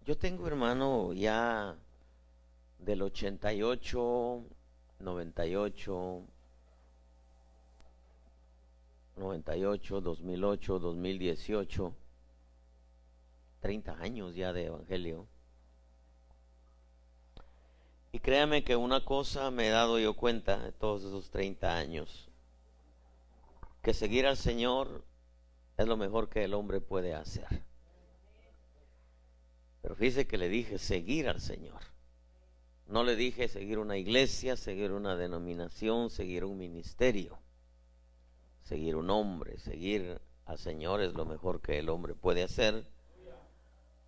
Yo tengo, hermano, ya del 88, 98, 98, 2008, 2018, 30 años ya de evangelio. Y créame que una cosa me he dado yo cuenta de todos esos 30 años, que seguir al Señor es lo mejor que el hombre puede hacer. Pero fíjese que le dije seguir al Señor. No le dije seguir una iglesia, seguir una denominación, seguir un ministerio, seguir un hombre. Seguir al Señor es lo mejor que el hombre puede hacer,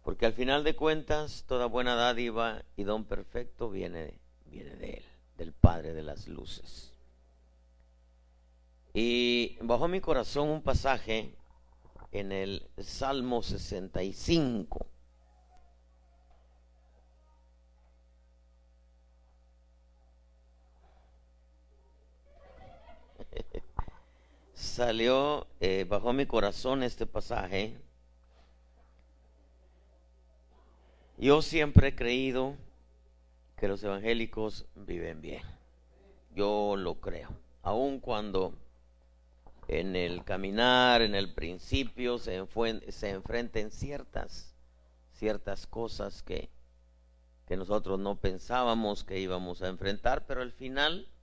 porque al final de cuentas toda buena dádiva y don perfecto viene de Él, del Padre de las luces. Y bajó a mi corazón un pasaje en el Salmo 65. Bajó a mi corazón este pasaje. Yo siempre he creído que los evangélicos viven bien. Yo lo creo. Aun cuando en el caminar, en el principio, se enfrenten ciertas cosas que nosotros no pensábamos que íbamos a enfrentar, pero al final,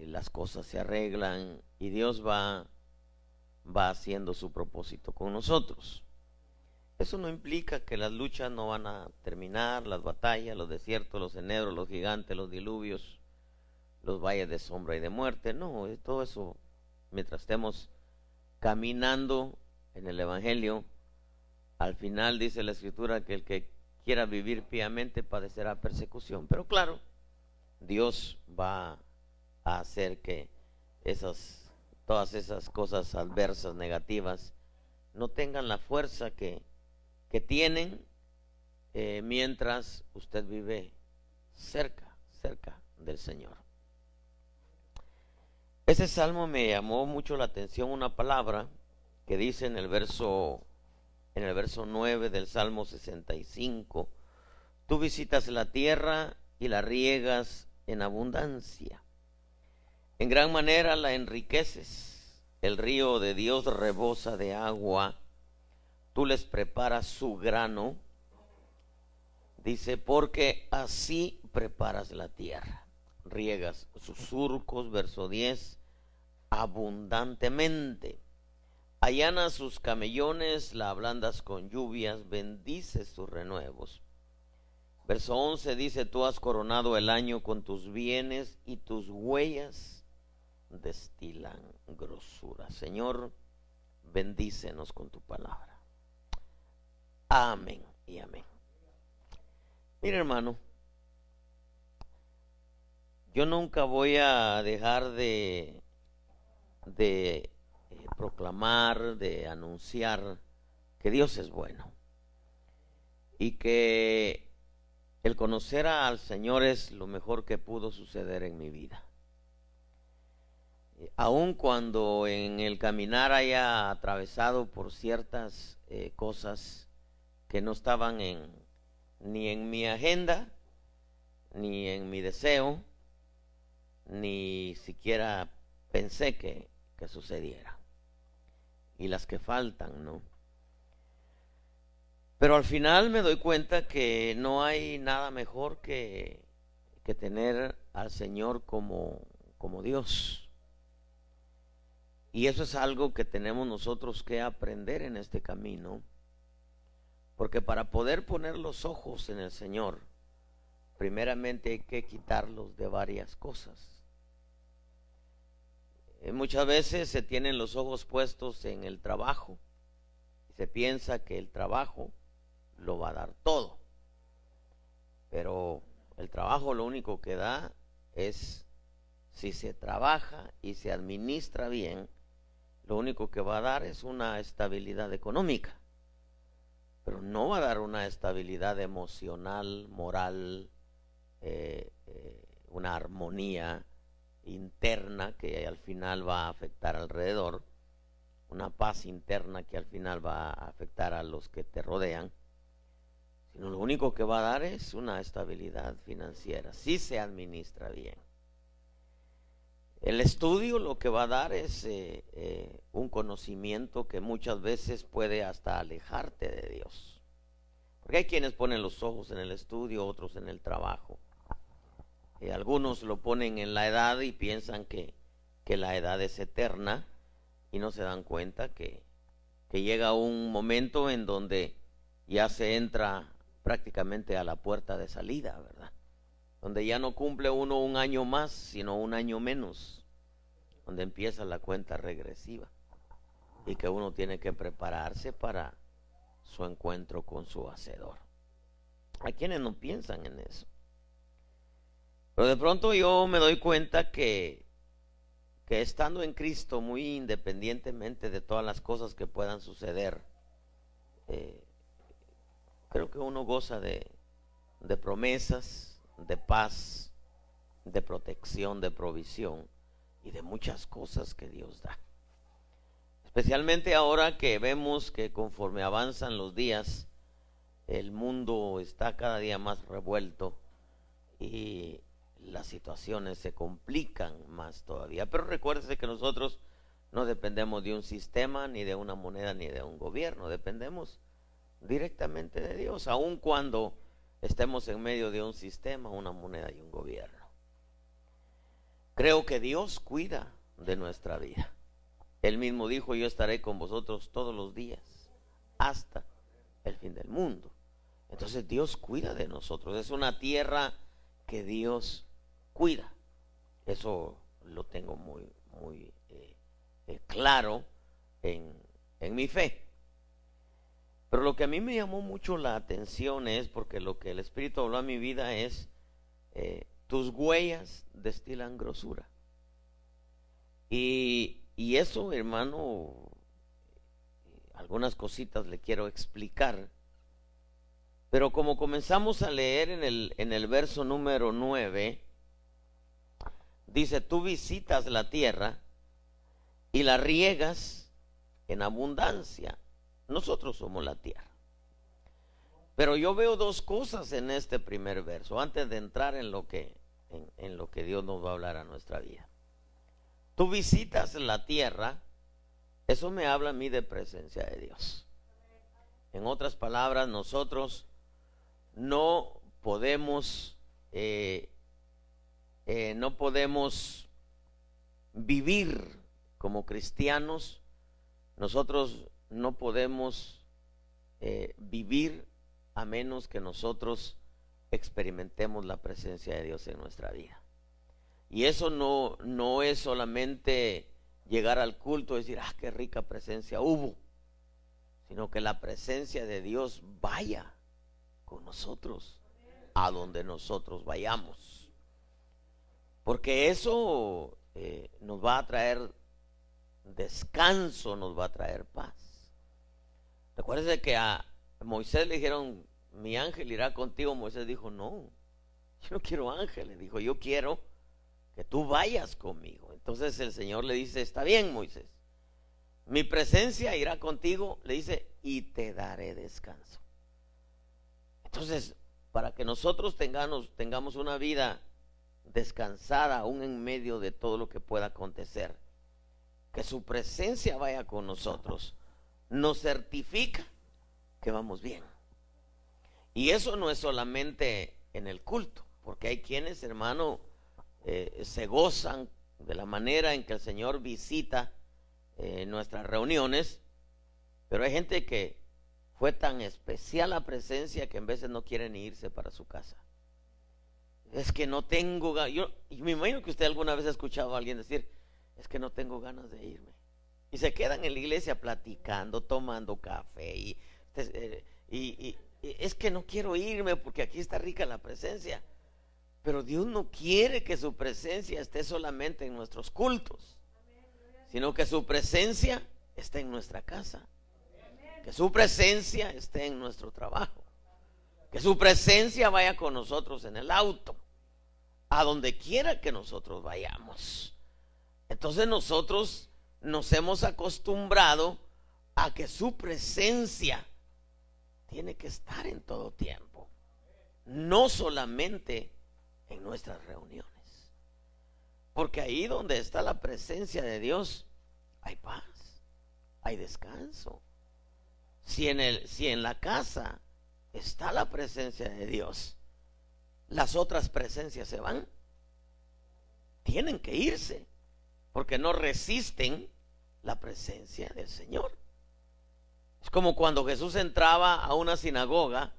las cosas se arreglan y Dios va haciendo su propósito con nosotros. Eso no implica que las luchas no van a terminar, las batallas, los desiertos, los enebros, los gigantes, los diluvios, los valles de sombra y de muerte. No, todo eso, mientras estemos caminando en el Evangelio, al final dice la Escritura que el que quiera vivir piamente padecerá persecución. Pero claro, Dios va a hacer que todas esas cosas adversas, negativas, no tengan la fuerza que tienen mientras usted vive cerca del Señor. Ese salmo me llamó mucho la atención, una palabra que dice en el verso 9 del Salmo 65: tú visitas la tierra y la riegas en abundancia. En gran manera la enriqueces. El río de Dios rebosa de agua. Tú les preparas su grano. Dice, porque así preparas la tierra. Riegas sus surcos, verso 10, abundantemente. Allanas sus camellones, la ablandas con lluvias, bendices sus renuevos. Verso 11 dice, tú has coronado el año con tus bienes y tus huellas destilan grosura. Señor, bendícenos con tu palabra. Amén y amén. Mira, hermano, yo nunca voy a dejar de proclamar, de anunciar que Dios es bueno y que el conocer al Señor es lo mejor que pudo suceder en mi vida. Aun cuando en el caminar haya atravesado por ciertas cosas que no estaban ni en mi agenda, ni en mi deseo, ni siquiera pensé que sucediera, y las que faltan, ¿no? Pero al final me doy cuenta que no hay nada mejor que tener al Señor como Dios. Y eso es algo que tenemos nosotros que aprender en este camino, porque para poder poner los ojos en el Señor, primeramente hay que quitarlos de varias cosas. Muchas veces se tienen los ojos puestos en el trabajo y se piensa que el trabajo lo va a dar todo, pero el trabajo lo único que da es, si se trabaja y se administra bien, lo único que va a dar es una estabilidad económica, pero no va a dar una estabilidad emocional, moral, una armonía interna que al final va a afectar alrededor, una paz interna que al final va a afectar a los que te rodean, sino lo único que va a dar es una estabilidad financiera, si se administra bien. El estudio lo que va a dar es un conocimiento que muchas veces puede hasta alejarte de Dios. Porque hay quienes ponen los ojos en el estudio, otros en el trabajo. Algunos lo ponen en la edad y piensan que la edad es eterna y no se dan cuenta que llega un momento en donde ya se entra prácticamente a la puerta de salida, ¿verdad? Donde ya no cumple uno un año más, sino un año menos, donde empieza la cuenta regresiva y que uno tiene que prepararse para su encuentro con su Hacedor. Hay quienes no piensan en eso, pero de pronto yo me doy cuenta que estando en Cristo, muy independientemente de todas las cosas que puedan suceder, creo que uno goza de promesas, de paz, de protección, de provisión y de muchas cosas que Dios da. Especialmente ahora que vemos que conforme avanzan los días, el mundo está cada día más revuelto y las situaciones se complican más todavía. Pero recuérdese que nosotros no dependemos de un sistema, ni de una moneda, ni de un gobierno. Dependemos directamente de Dios, aun cuando estemos en medio de un sistema, una moneda y un gobierno. Creo que Dios cuida de nuestra vida. Él mismo dijo: yo estaré con vosotros todos los días hasta el fin del mundo. Entonces Dios cuida de nosotros. Es una tierra que Dios cuida. Eso lo tengo muy claro en mi fe. Pero lo que a mí me llamó mucho la atención es, porque lo que el Espíritu habló a mi vida es: tus huellas destilan grosura. Y eso, hermano, algunas cositas le quiero explicar. Pero como comenzamos a leer en el verso número 9, dice: tú visitas la tierra y la riegas en abundancia. Nosotros somos la tierra. Pero yo veo dos cosas en este primer verso, antes de entrar en lo que Dios nos va a hablar a nuestra vida. Tú visitas la tierra, eso me habla a mí de presencia de Dios. En otras palabras, nosotros no podemos vivir como cristianos. Nosotros no podemos vivir a menos que nosotros experimentemos la presencia de Dios en nuestra vida. Y eso no es solamente llegar al culto y decir: ah, qué rica presencia hubo, sino que la presencia de Dios vaya con nosotros a donde nosotros vayamos, porque eso nos va a traer descanso, nos va a traer paz. Recuérdense que a Moisés le dijeron: mi ángel irá contigo. Moisés dijo: no, yo no quiero ángeles. Dijo: yo quiero que tú vayas conmigo. Entonces el Señor le dice: está bien, Moisés, mi presencia irá contigo, le dice, y te daré descanso. Entonces, para que nosotros tengamos una vida descansada aún en medio de todo lo que pueda acontecer, que su presencia vaya con nosotros, nos certifica que vamos bien. Y eso no es solamente en el culto, porque hay quienes, hermano, se gozan de la manera en que el Señor visita nuestras reuniones, pero hay gente que fue tan especial la presencia que en veces no quieren ni irse para su casa. Es que no tengo ganas. Yo me imagino que usted alguna vez ha escuchado a alguien decir: es que no tengo ganas de irme. Y se quedan en la iglesia platicando, tomando café y es que no quiero irme porque aquí está rica la presencia. Pero Dios no quiere que su presencia esté solamente en nuestros cultos, sino que su presencia esté en nuestra casa, que su presencia esté en nuestro trabajo, que su presencia vaya con nosotros en el auto, a donde quiera que nosotros vayamos. Entonces nosotros nos hemos acostumbrado a que su presencia tiene que estar en todo tiempo, no solamente en nuestras reuniones, porque ahí donde está la presencia de Dios hay paz, hay descanso. Si en la casa está la presencia de Dios, las otras presencias se van, tienen que irse, porque no resisten la presencia del Señor. Es como cuando Jesús entraba a una sinagoga,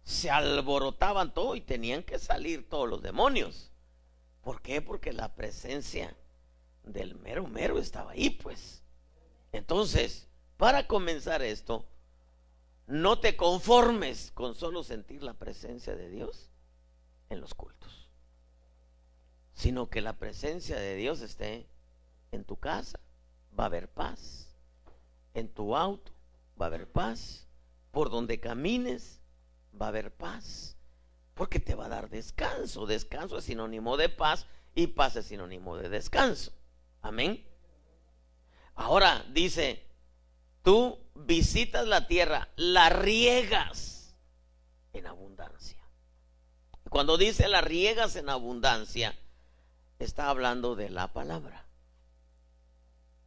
se alborotaban todo y tenían que salir todos los demonios. ¿Por qué? Porque la presencia del mero mero estaba ahí, pues. Entonces, para comenzar esto, no te conformes con solo sentir la presencia de Dios en los cultos, sino que la presencia de Dios esté en tu casa. Va a haber paz. En tu auto va a haber paz. Por donde camines va a haber paz, porque te va a dar descanso. Descanso es sinónimo de paz y paz es sinónimo de descanso. Amén. Ahora dice, tú visitas la tierra, la riegas en abundancia. Cuando dice la riegas en abundancia, está hablando de la palabra.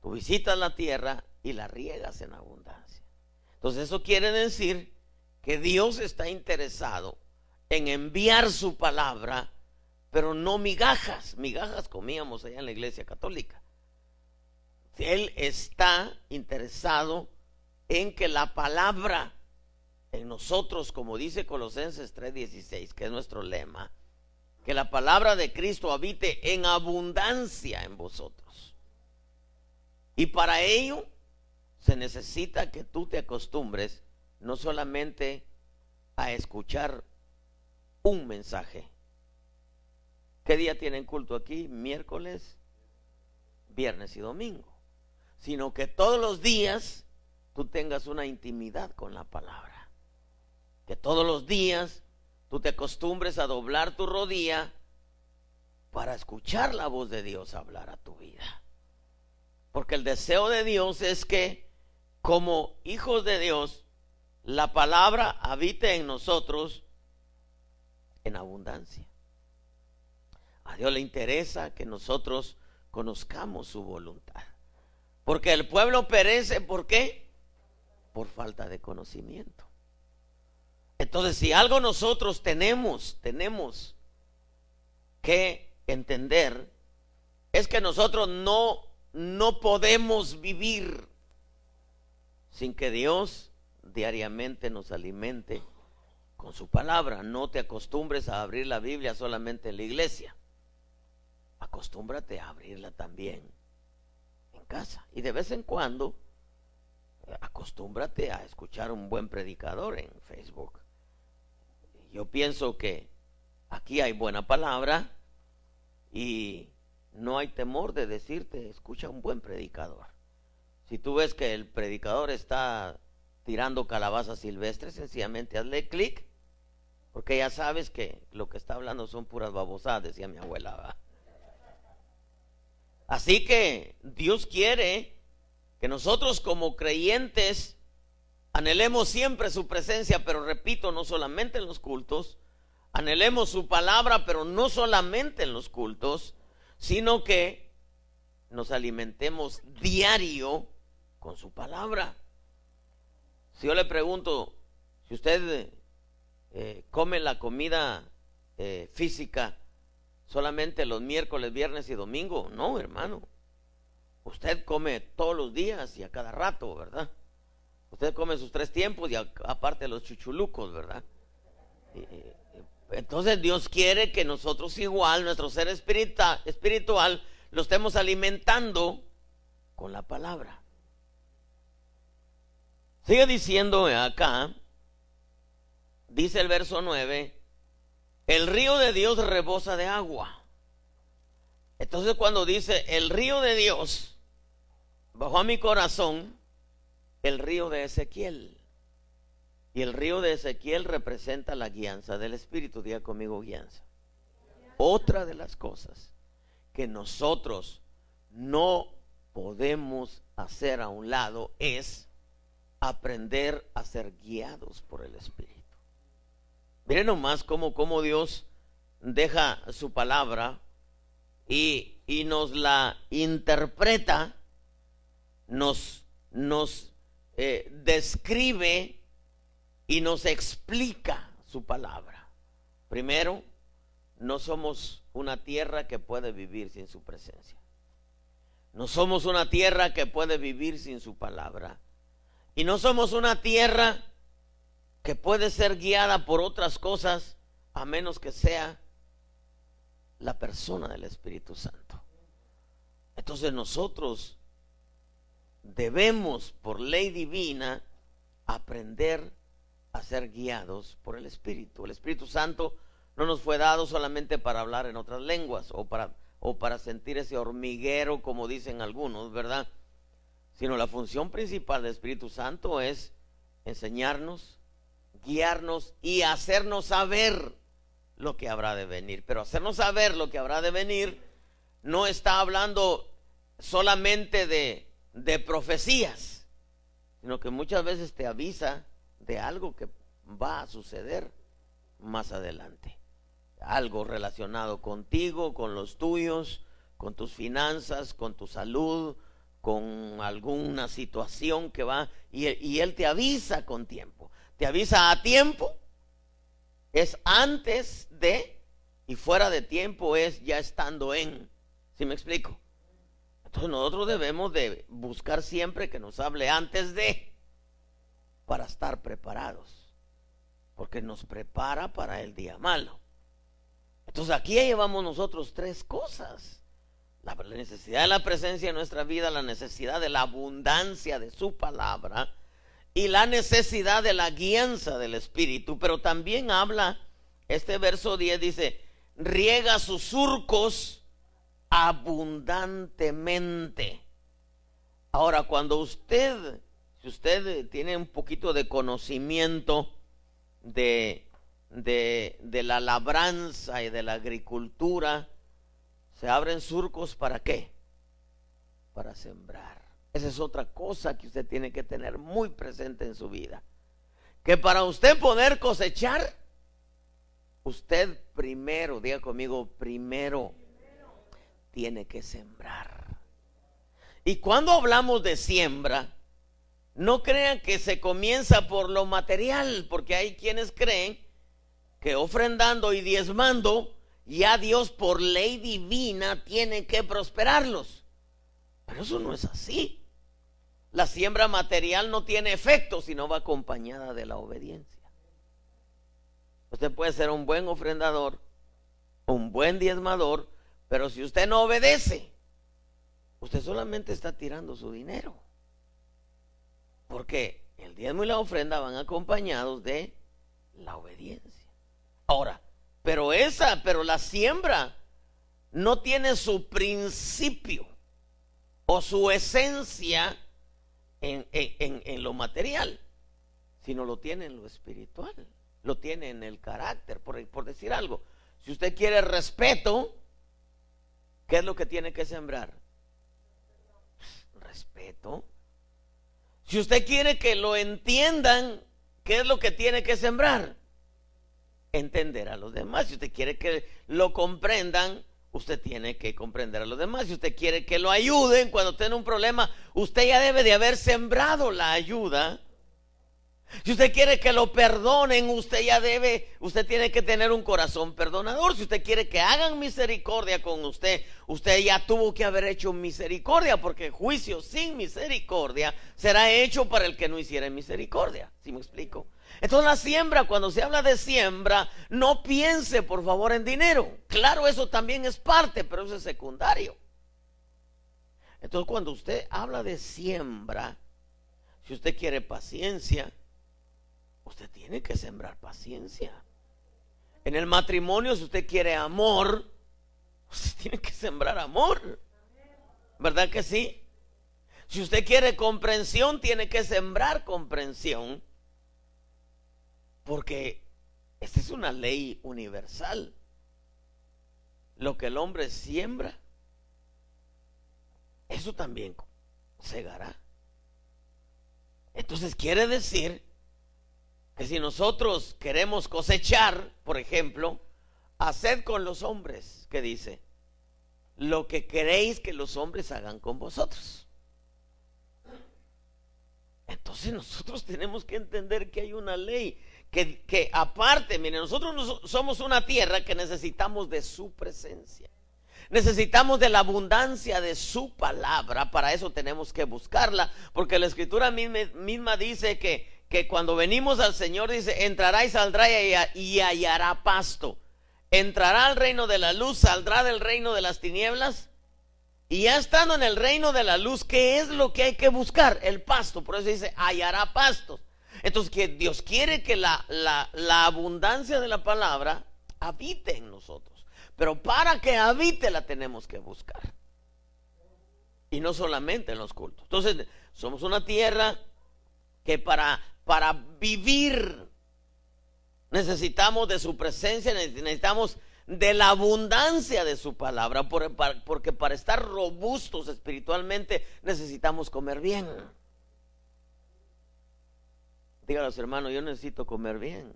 Tú visitas la tierra y la riegas en abundancia. Entonces eso quiere decir que Dios está interesado en enviar su palabra, pero no migajas. Migajas comíamos allá en la iglesia católica. Él está interesado en que la palabra en nosotros, como dice Colosenses 3:16, que es nuestro lema, que la palabra de Cristo habite en abundancia en vosotros. Y para ello se necesita que tú te acostumbres no solamente a escuchar un mensaje. ¿Qué día tienen culto aquí? Miércoles, viernes y domingo. Sino que todos los días tú tengas una intimidad con la palabra. Que todos los días tú te acostumbres a doblar tu rodilla para escuchar la voz de Dios hablar a tu vida. Porque el deseo de Dios es que, como hijos de Dios, la palabra habite en nosotros en abundancia. A Dios le interesa que nosotros conozcamos su voluntad. Porque el pueblo perece, ¿por qué? Por falta de conocimiento. Entonces, si algo nosotros tenemos que entender, es que nosotros no podemos vivir sin que Dios diariamente nos alimente con su palabra. No te acostumbres a abrir la Biblia solamente en la iglesia. Acostúmbrate a abrirla también en casa. Y de vez en cuando, acostúmbrate a escuchar un buen predicador en Facebook. Yo pienso que aquí hay buena palabra y no hay temor de decirte, escucha un buen predicador. Si tú ves que el predicador está tirando calabazas silvestres, sencillamente hazle clic, porque ya sabes que lo que está hablando son puras babosadas, decía mi abuela, ¿verdad? Así que Dios quiere que nosotros como creyentes anhelemos siempre su presencia, pero repito, no solamente en los cultos. Anhelemos su palabra, pero no solamente en los cultos, sino que nos alimentemos diario con su palabra. Si yo le pregunto, si usted come la comida física solamente los miércoles, viernes y domingo, no, hermano. Usted come todos los días y a cada rato, ¿verdad? Usted come sus 3 tiempos y aparte los chuchulucos, ¿verdad? Entonces Dios quiere que nosotros igual, nuestro ser espiritual, lo estemos alimentando con la palabra. Sigue diciendo acá, dice el verso 9, el río de Dios rebosa de agua. Entonces cuando dice el río de Dios bajó a mi corazón, el río de Ezequiel. Y el río de Ezequiel representa la guianza del Espíritu. Diga conmigo, guianza. Otra de las cosas que nosotros no podemos hacer a un lado es aprender a ser guiados por el Espíritu. Miren nomás cómo Dios deja su palabra y nos la interpreta, nos describe y nos explica su palabra. Primero, no somos una tierra que puede vivir sin su presencia. No somos una tierra que puede vivir sin su palabra. Y no somos una tierra que puede ser guiada por otras cosas a menos que sea la persona del Espíritu Santo. Entonces nosotros debemos, por ley divina, aprender a ser guiados por el Espíritu. El Espíritu Santo no nos fue dado solamente para hablar en otras lenguas o para sentir ese hormiguero, como dicen algunos, ¿verdad? Sino la función principal del Espíritu Santo es enseñarnos, guiarnos y hacernos saber lo que habrá de venir. Pero hacernos saber lo que habrá de venir no está hablando solamente de profecías, sino que muchas veces te avisa de algo que va a suceder más adelante. Algo relacionado contigo, con los tuyos, con tus finanzas, con tu salud, con alguna situación que va, y Él te avisa con tiempo. Te avisa a tiempo, es antes de, y fuera de tiempo es ya estando en. ¿Sí me explico? Entonces nosotros debemos de buscar siempre que nos hable antes de, para estar preparados, porque nos prepara para el día malo. Entonces aquí llevamos nosotros tres cosas: la necesidad de la presencia en nuestra vida, la necesidad de la abundancia de su palabra y la necesidad de la guianza del Espíritu. Pero también habla, este verso 10 dice, riega sus surcos abundantemente. Ahora, si usted tiene un poquito de conocimiento de la labranza y de la agricultura, se abren surcos ¿para qué? Para sembrar. Esa es otra cosa que usted tiene que tener muy presente en su vida, que para usted poder cosechar, usted primero, diga conmigo, primero tiene que sembrar. Y cuando hablamos de siembra, no crean que se comienza por lo material, porque hay quienes creen que ofrendando y diezmando, ya Dios por ley divina tiene que prosperarlos. Pero eso no es así. La siembra material no tiene efecto si no va acompañada de la obediencia. Usted puede ser un buen ofrendador, un buen diezmador, pero si usted no obedece, usted solamente está tirando su dinero. Porque el diezmo y la ofrenda van acompañados de la obediencia. Ahora, pero la siembra no tiene su principio o su esencia en lo material, sino lo tiene en lo espiritual, lo tiene en el carácter. Por decir algo, si usted quiere respeto, ¿qué es lo que tiene que sembrar? Respeto. Si usted quiere que lo entiendan, ¿qué es lo que tiene que sembrar? Entender a los demás. Si usted quiere que lo comprendan, usted tiene que comprender a los demás. Si usted quiere que lo ayuden cuando tiene un problema, usted ya debe de haber sembrado la ayuda. Si usted quiere que lo perdonen, usted tiene que tener un corazón perdonador. Si usted quiere que hagan misericordia con usted, usted ya tuvo que haber hecho misericordia, porque juicio sin misericordia será hecho para el que no hiciera misericordia. ¿Sí me explico? Entonces la siembra, cuando se habla de siembra, no piense por favor en dinero. Claro, eso también es parte, pero eso es secundario. Entonces cuando usted habla de siembra, si usted quiere paciencia, usted tiene que sembrar paciencia. En el matrimonio, si usted quiere amor, usted tiene que sembrar amor. ¿Verdad que sí? Si usted quiere comprensión, tiene que sembrar comprensión. Porque esta es una ley universal. Lo que el hombre siembra, eso también cegará. Entonces quiere decir que si nosotros queremos cosechar, por ejemplo, haced con los hombres, que dice, lo que queréis que los hombres hagan con vosotros. Entonces nosotros tenemos que entender que hay una ley, que aparte, miren, nosotros somos una tierra que necesitamos de su presencia. Necesitamos de la abundancia de su palabra. Para eso tenemos que buscarla, porque la escritura misma dice que cuando venimos al Señor, dice, entrará y saldrá y hallará pasto. Entrará al reino de la luz, saldrá del reino de las tinieblas. Y ya estando en el reino de la luz, ¿qué es lo que hay que buscar? El pasto. Por eso dice, hallará pastos. Entonces, que Dios quiere que la abundancia de la palabra habite en nosotros. Pero para que habite la tenemos que buscar. Y no solamente en los cultos. Entonces, somos una tierra que para vivir necesitamos de su presencia, necesitamos de la abundancia de su palabra, porque para estar robustos espiritualmente necesitamos comer bien. Dígale a los hermanos, yo necesito comer bien.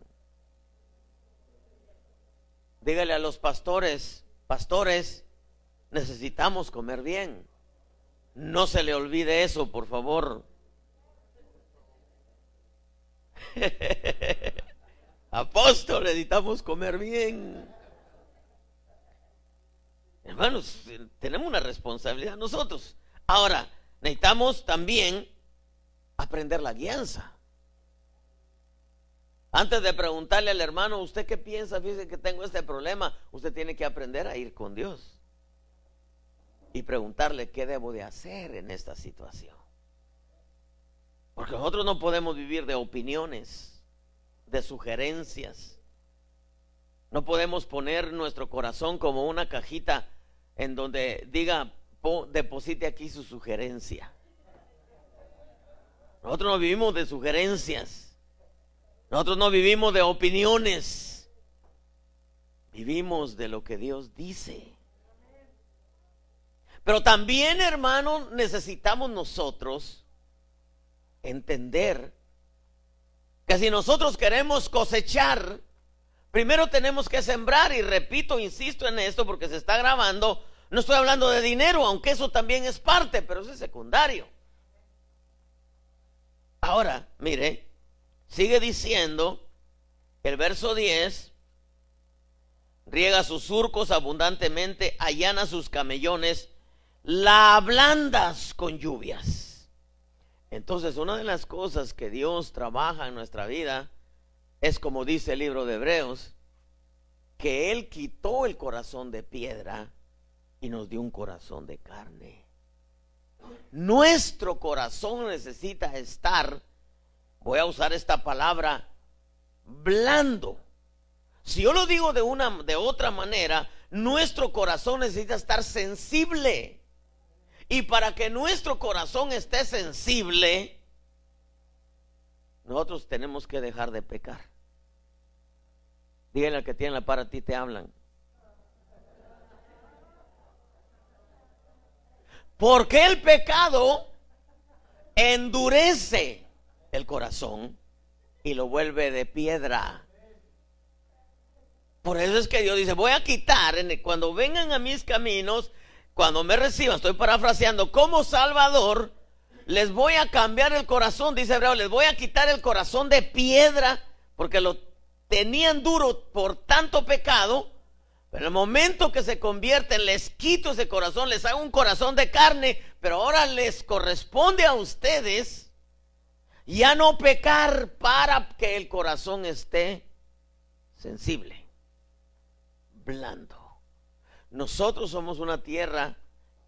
Dígale a los pastores, necesitamos comer bien. No se le olvide eso, por favor. Apóstol, necesitamos comer bien. Hermanos, tenemos una responsabilidad nosotros. Ahora, necesitamos también aprender la guianza. Antes de preguntarle al hermano, ¿usted qué piensa? Fíjese que tengo este problema. Usted tiene que aprender a ir con Dios y preguntarle qué debo de hacer en esta situación. Porque nosotros no podemos vivir de opiniones, de sugerencias. No podemos poner nuestro corazón como una cajita en donde diga, deposite aquí su sugerencia. Nosotros no vivimos de sugerencias. Nosotros no vivimos de opiniones. Vivimos de lo que Dios dice. Pero también, hermano, necesitamos nosotros entender que si nosotros queremos cosechar, primero tenemos que sembrar. Y repito, insisto en esto porque se está grabando. No estoy hablando de dinero, aunque eso también es parte, pero eso es secundario. Ahora, mire, sigue diciendo el verso 10: riega sus surcos abundantemente, allana sus camellones, la ablandas con lluvias. Entonces, una de las cosas que Dios trabaja en nuestra vida es, como dice el libro de Hebreos, que Él quitó el corazón de piedra y nos dio un corazón de carne. Nuestro corazón necesita estar, voy a usar esta palabra, blando. Si yo lo digo de otra manera, nuestro corazón necesita estar sensible. Y para que nuestro corazón esté sensible, nosotros tenemos que dejar de pecar. Díganle al que tiene la par, a ti te hablan. Porque el pecado endurece el corazón y lo vuelve de piedra. Por eso es que Dios dice, voy a quitar, cuando vengan a mis caminos, cuando me reciban, estoy parafraseando, como Salvador, les voy a cambiar el corazón, dice Hebreo, les voy a quitar el corazón de piedra, porque lo tenían duro por tanto pecado. Pero en el momento que se convierten, les quito ese corazón, les hago un corazón de carne, pero ahora les corresponde a ustedes ya no pecar para que el corazón esté sensible, blando. Nosotros somos una tierra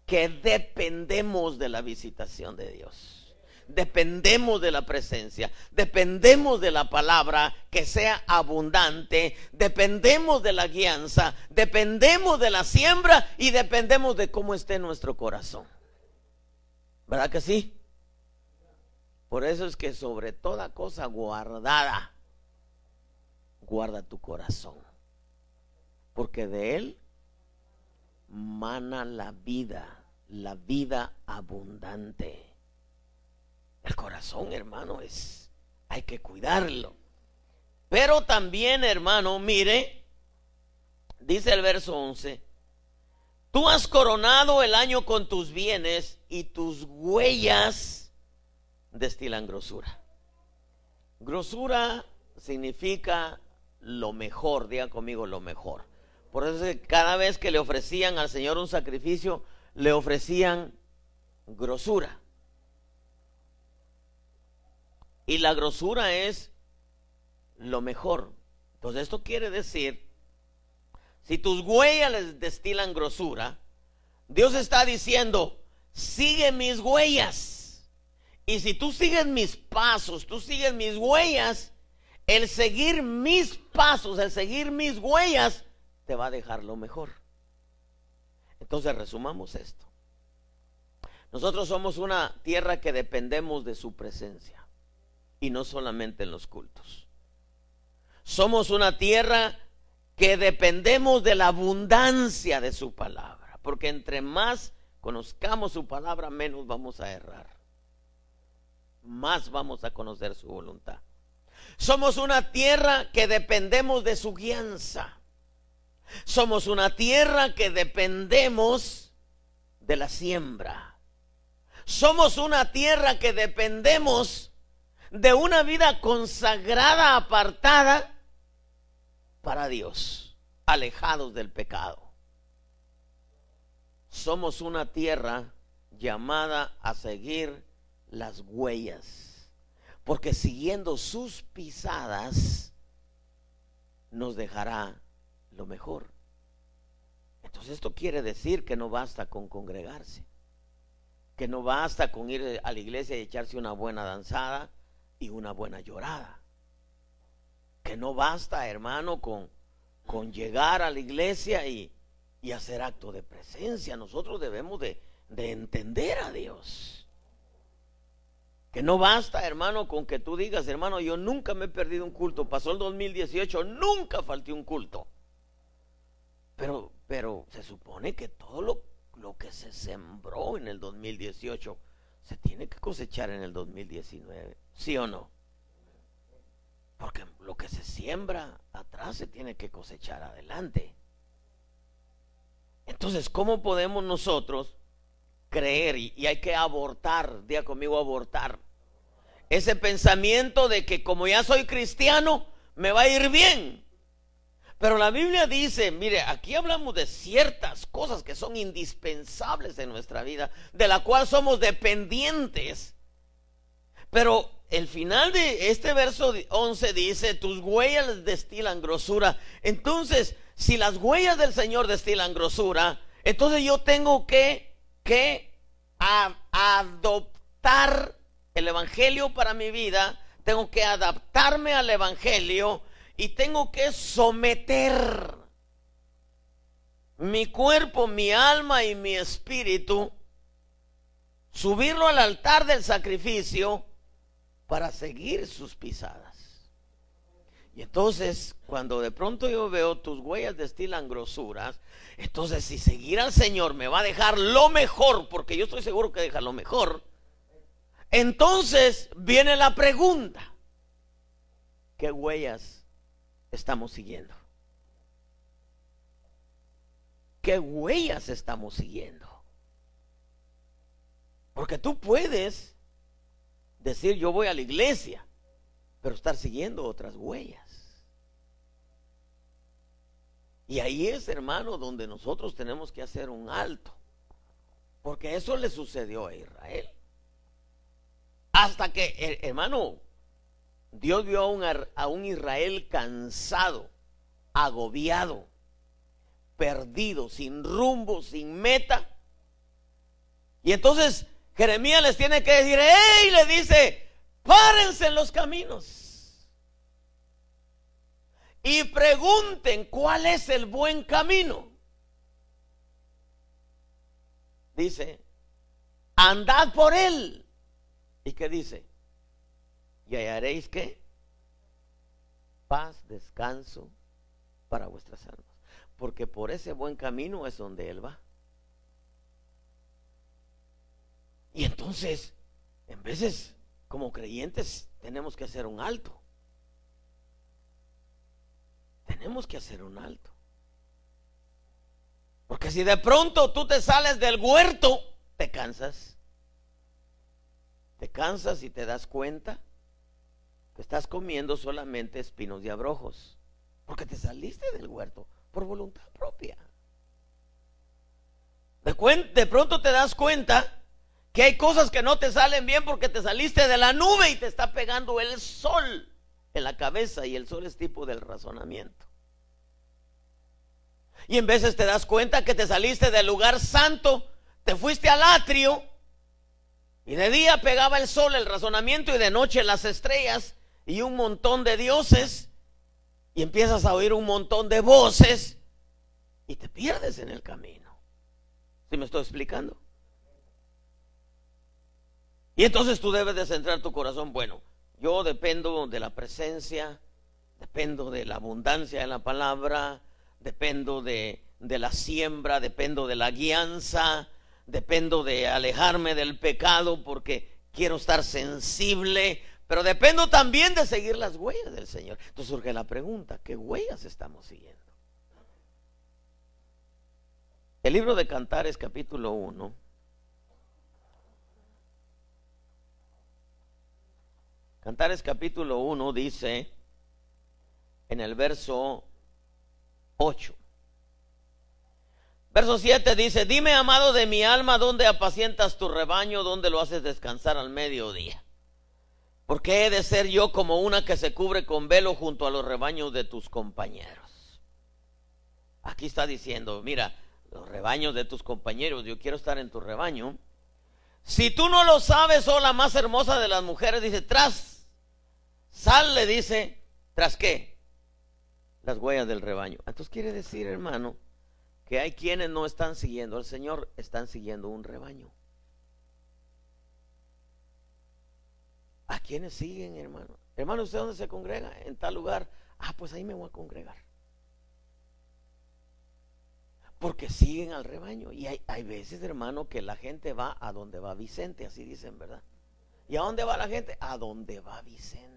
que dependemos de la visitación de Dios. Dependemos de la presencia, dependemos de la palabra que sea abundante, dependemos de la guianza, dependemos de la siembra y dependemos de cómo esté nuestro corazón. ¿Verdad que sí? Por eso es que sobre toda cosa guardada, guarda tu corazón, porque de él mana la vida la vida abundante. El corazón, hermano, hay que cuidarlo. Pero también, hermano, mire, dice el verso 11, tú has coronado el año con tus bienes y tus huellas destilan grosura. Grosura significa lo mejor, diga conmigo lo mejor. Por eso es que cada vez que le ofrecían al Señor un sacrificio, le ofrecían grosura. Y la grosura es lo mejor. Entonces esto quiere decir, si tus huellas les destilan grosura, Dios está diciendo, sigue mis huellas. Y si tú sigues mis pasos, tú sigues mis huellas, el seguir mis pasos, el seguir mis huellas, te va a dejar lo mejor. Entonces resumamos esto. Nosotros somos una tierra que dependemos de su presencia, y no solamente en los cultos. Somos una tierra que dependemos de la abundancia de su palabra, porque entre más conozcamos su palabra, menos vamos a errar, más vamos a conocer su voluntad. Somos una tierra que dependemos de su guianza. Somos una tierra que dependemos de la siembra. Somos una tierra que dependemos de una vida consagrada, apartada para Dios, alejados del pecado. Somos una tierra llamada a seguir las huellas, porque siguiendo sus pisadas nos dejará lo mejor. Entonces esto quiere decir que no basta con congregarse, que no basta con ir a la iglesia y echarse una buena danzada y una buena llorada, que no basta, hermano, con llegar a la iglesia y hacer acto de presencia. Nosotros debemos de entender a Dios, que no basta, hermano, con que tú digas, hermano, yo nunca me he perdido un culto, pasó el 2018, nunca falté un culto. Pero se supone que todo lo que se sembró en el 2018 se tiene que cosechar en el 2019, ¿sí o no? Porque lo que se siembra atrás se tiene que cosechar adelante. Entonces, ¿cómo podemos nosotros creer? Y hay que abortar, diga conmigo, abortar ese pensamiento de que como ya soy cristiano, me va a ir bien. Pero la Biblia dice, mire, aquí hablamos de ciertas cosas que son indispensables en nuestra vida, de la cual somos dependientes. Pero el final de este verso 11 dice, tus huellas destilan grosura. Entonces, si las huellas del Señor destilan grosura, entonces yo tengo que adoptar el Evangelio para mi vida, tengo que adaptarme al Evangelio y tengo que someter mi cuerpo, mi alma y mi espíritu, subirlo al altar del sacrificio para seguir sus pisadas. Y entonces, cuando de pronto yo veo tus huellas destilan grosuras, entonces si seguir al Señor me va a dejar lo mejor, porque yo estoy seguro que deja lo mejor, entonces viene la pregunta: ¿qué huellas estamos siguiendo? ¿Qué huellas estamos siguiendo? Porque tú puedes decir yo voy a la iglesia, pero estar siguiendo otras huellas. Y ahí es, hermano, donde nosotros tenemos que hacer un alto, porque eso le sucedió a Israel. Hasta que, hermano, Dios vio a un Israel cansado, agobiado, perdido, sin rumbo, sin meta. Y entonces Jeremías les tiene que decir, ¡hey! Le dice, párense en los caminos y pregunten cuál es el buen camino. Dice, andad por él. ¿Y qué dice? Y hallaréis ¿qué? Paz, descanso para vuestras almas. Porque por ese buen camino es donde Él va. Y entonces, en veces, como creyentes, tenemos que hacer un alto. Tenemos que hacer un alto. Porque si de pronto tú te sales del huerto, te cansas. Te cansas y te das cuenta que estás comiendo solamente espinos y abrojos. Porque te saliste del huerto por voluntad propia. De pronto te das cuenta que hay cosas que no te salen bien porque te saliste de la nube y te está pegando el sol en la cabeza, y el sol es tipo del razonamiento. Y en veces te das cuenta que te saliste del lugar santo, te fuiste al atrio, y de día pegaba el sol, el razonamiento, y de noche las estrellas y un montón de dioses, y empiezas a oír un montón de voces y te pierdes en el camino. ¿Sí me estoy explicando? Y entonces tú debes de centrar tu corazón. Bueno, yo dependo de la presencia, dependo de la abundancia de la palabra, dependo de la siembra, dependo de la guianza, dependo de alejarme del pecado porque quiero estar sensible, pero dependo también de seguir las huellas del Señor. Entonces surge la pregunta: ¿qué huellas estamos siguiendo? El libro de Cantares, capítulo 1. Cantares capítulo 1 dice en el verso 8. Verso 7 dice: dime, amado de mi alma, ¿dónde apacientas tu rebaño? ¿Dónde lo haces descansar al mediodía? Porque he de ser yo como una que se cubre con velo junto a los rebaños de tus compañeros. Aquí está diciendo: mira, los rebaños de tus compañeros, yo quiero estar en tu rebaño. Si tú no lo sabes, oh la más hermosa de las mujeres, dice, sal, le dice, ¿tras qué? Las huellas del rebaño. Entonces quiere decir, hermano, que hay quienes no están siguiendo al Señor, están siguiendo un rebaño. ¿A quiénes siguen, hermano? Hermano, ¿usted dónde se congrega? En tal lugar. Ah, pues ahí me voy a congregar. Porque siguen al rebaño. Y hay veces, hermano, que la gente va a donde va Vicente, así dicen, ¿verdad? ¿Y a dónde va la gente? A donde va Vicente.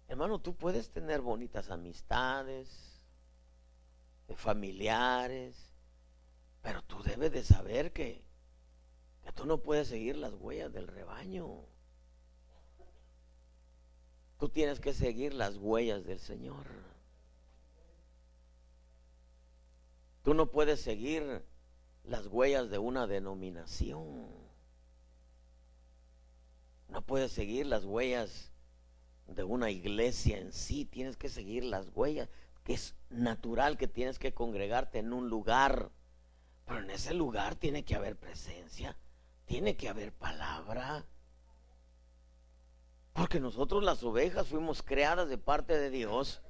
Hermano, tú puedes tener bonitas amistades, familiares, pero tú debes de saber que tú no puedes seguir las huellas del rebaño. Tú tienes que seguir las huellas del Señor. Tú no puedes seguir las huellas de una denominación. No puedes seguir las huellas de una iglesia en sí. Tienes que seguir las huellas, que es natural que tienes que congregarte en un lugar, pero en ese lugar tiene que haber presencia, tiene que haber palabra, porque nosotros las ovejas fuimos creadas de parte de Dios.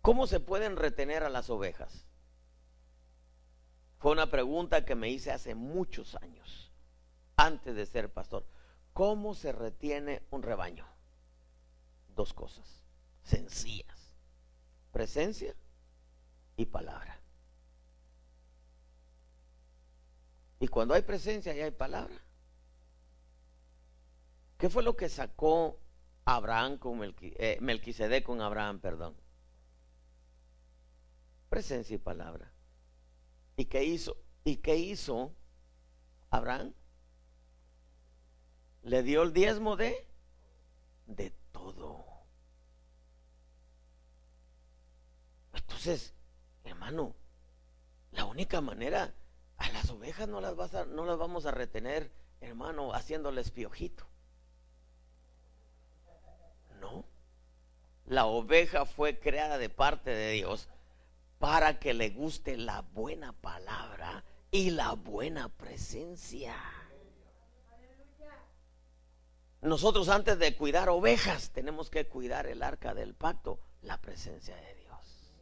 ¿Cómo se pueden retener a las ovejas? Fue una pregunta que me hice hace muchos años, antes de ser pastor. ¿Cómo se retiene un rebaño? Dos cosas sencillas: presencia y palabra. Y cuando hay presencia y hay palabra, ¿qué fue lo que sacó Abraham con Melquisedec con Abraham, perdón? Presencia y palabra. ¿Y qué hizo? ¿Y qué hizo Abraham? Le dio el diezmo de todo. Entonces, hermano, la única manera, a las ovejas no las vamos a retener, hermano, haciéndoles piojito. No. La oveja fue creada de parte de Dios para que le guste la buena palabra y la buena presencia. Nosotros, antes de cuidar ovejas, tenemos que cuidar el arca del pacto, la presencia de Dios.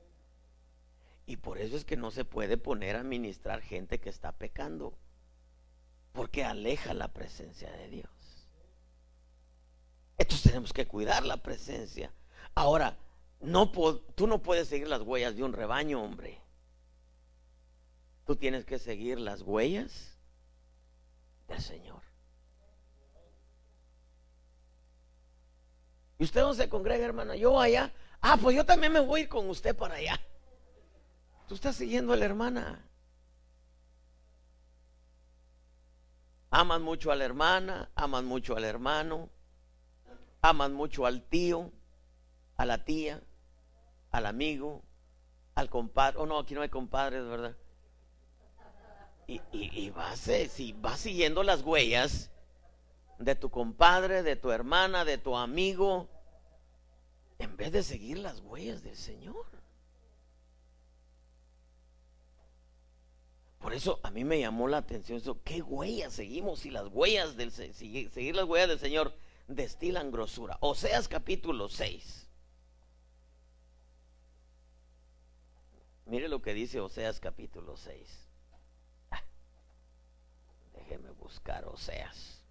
Y por eso es que no se puede poner a ministrar gente que está pecando, porque aleja la presencia de Dios. Entonces tenemos que cuidar la presencia. Ahora, tú no puedes seguir las huellas de un rebaño, hombre. Tú tienes que seguir las huellas del Señor. ¿Y usted dónde se congrega, hermana? Yo allá. Pues yo también me voy a ir con usted para allá. Tú estás siguiendo a la hermana. Aman mucho a la hermana, aman mucho al hermano, aman mucho al tío, a la tía, al amigo, al compadre. No, aquí no hay compadres, ¿verdad? Y vas siguiendo las huellas de tu compadre, de tu hermana, de tu amigo, en vez de seguir las huellas del Señor. Por eso a mí me llamó la atención eso. ¿Qué huellas seguimos? Si las huellas seguir las huellas del Señor destilan grosura. Oseas capítulo 6. Mire lo que dice Oseas capítulo 6. Déjeme buscar Oseas.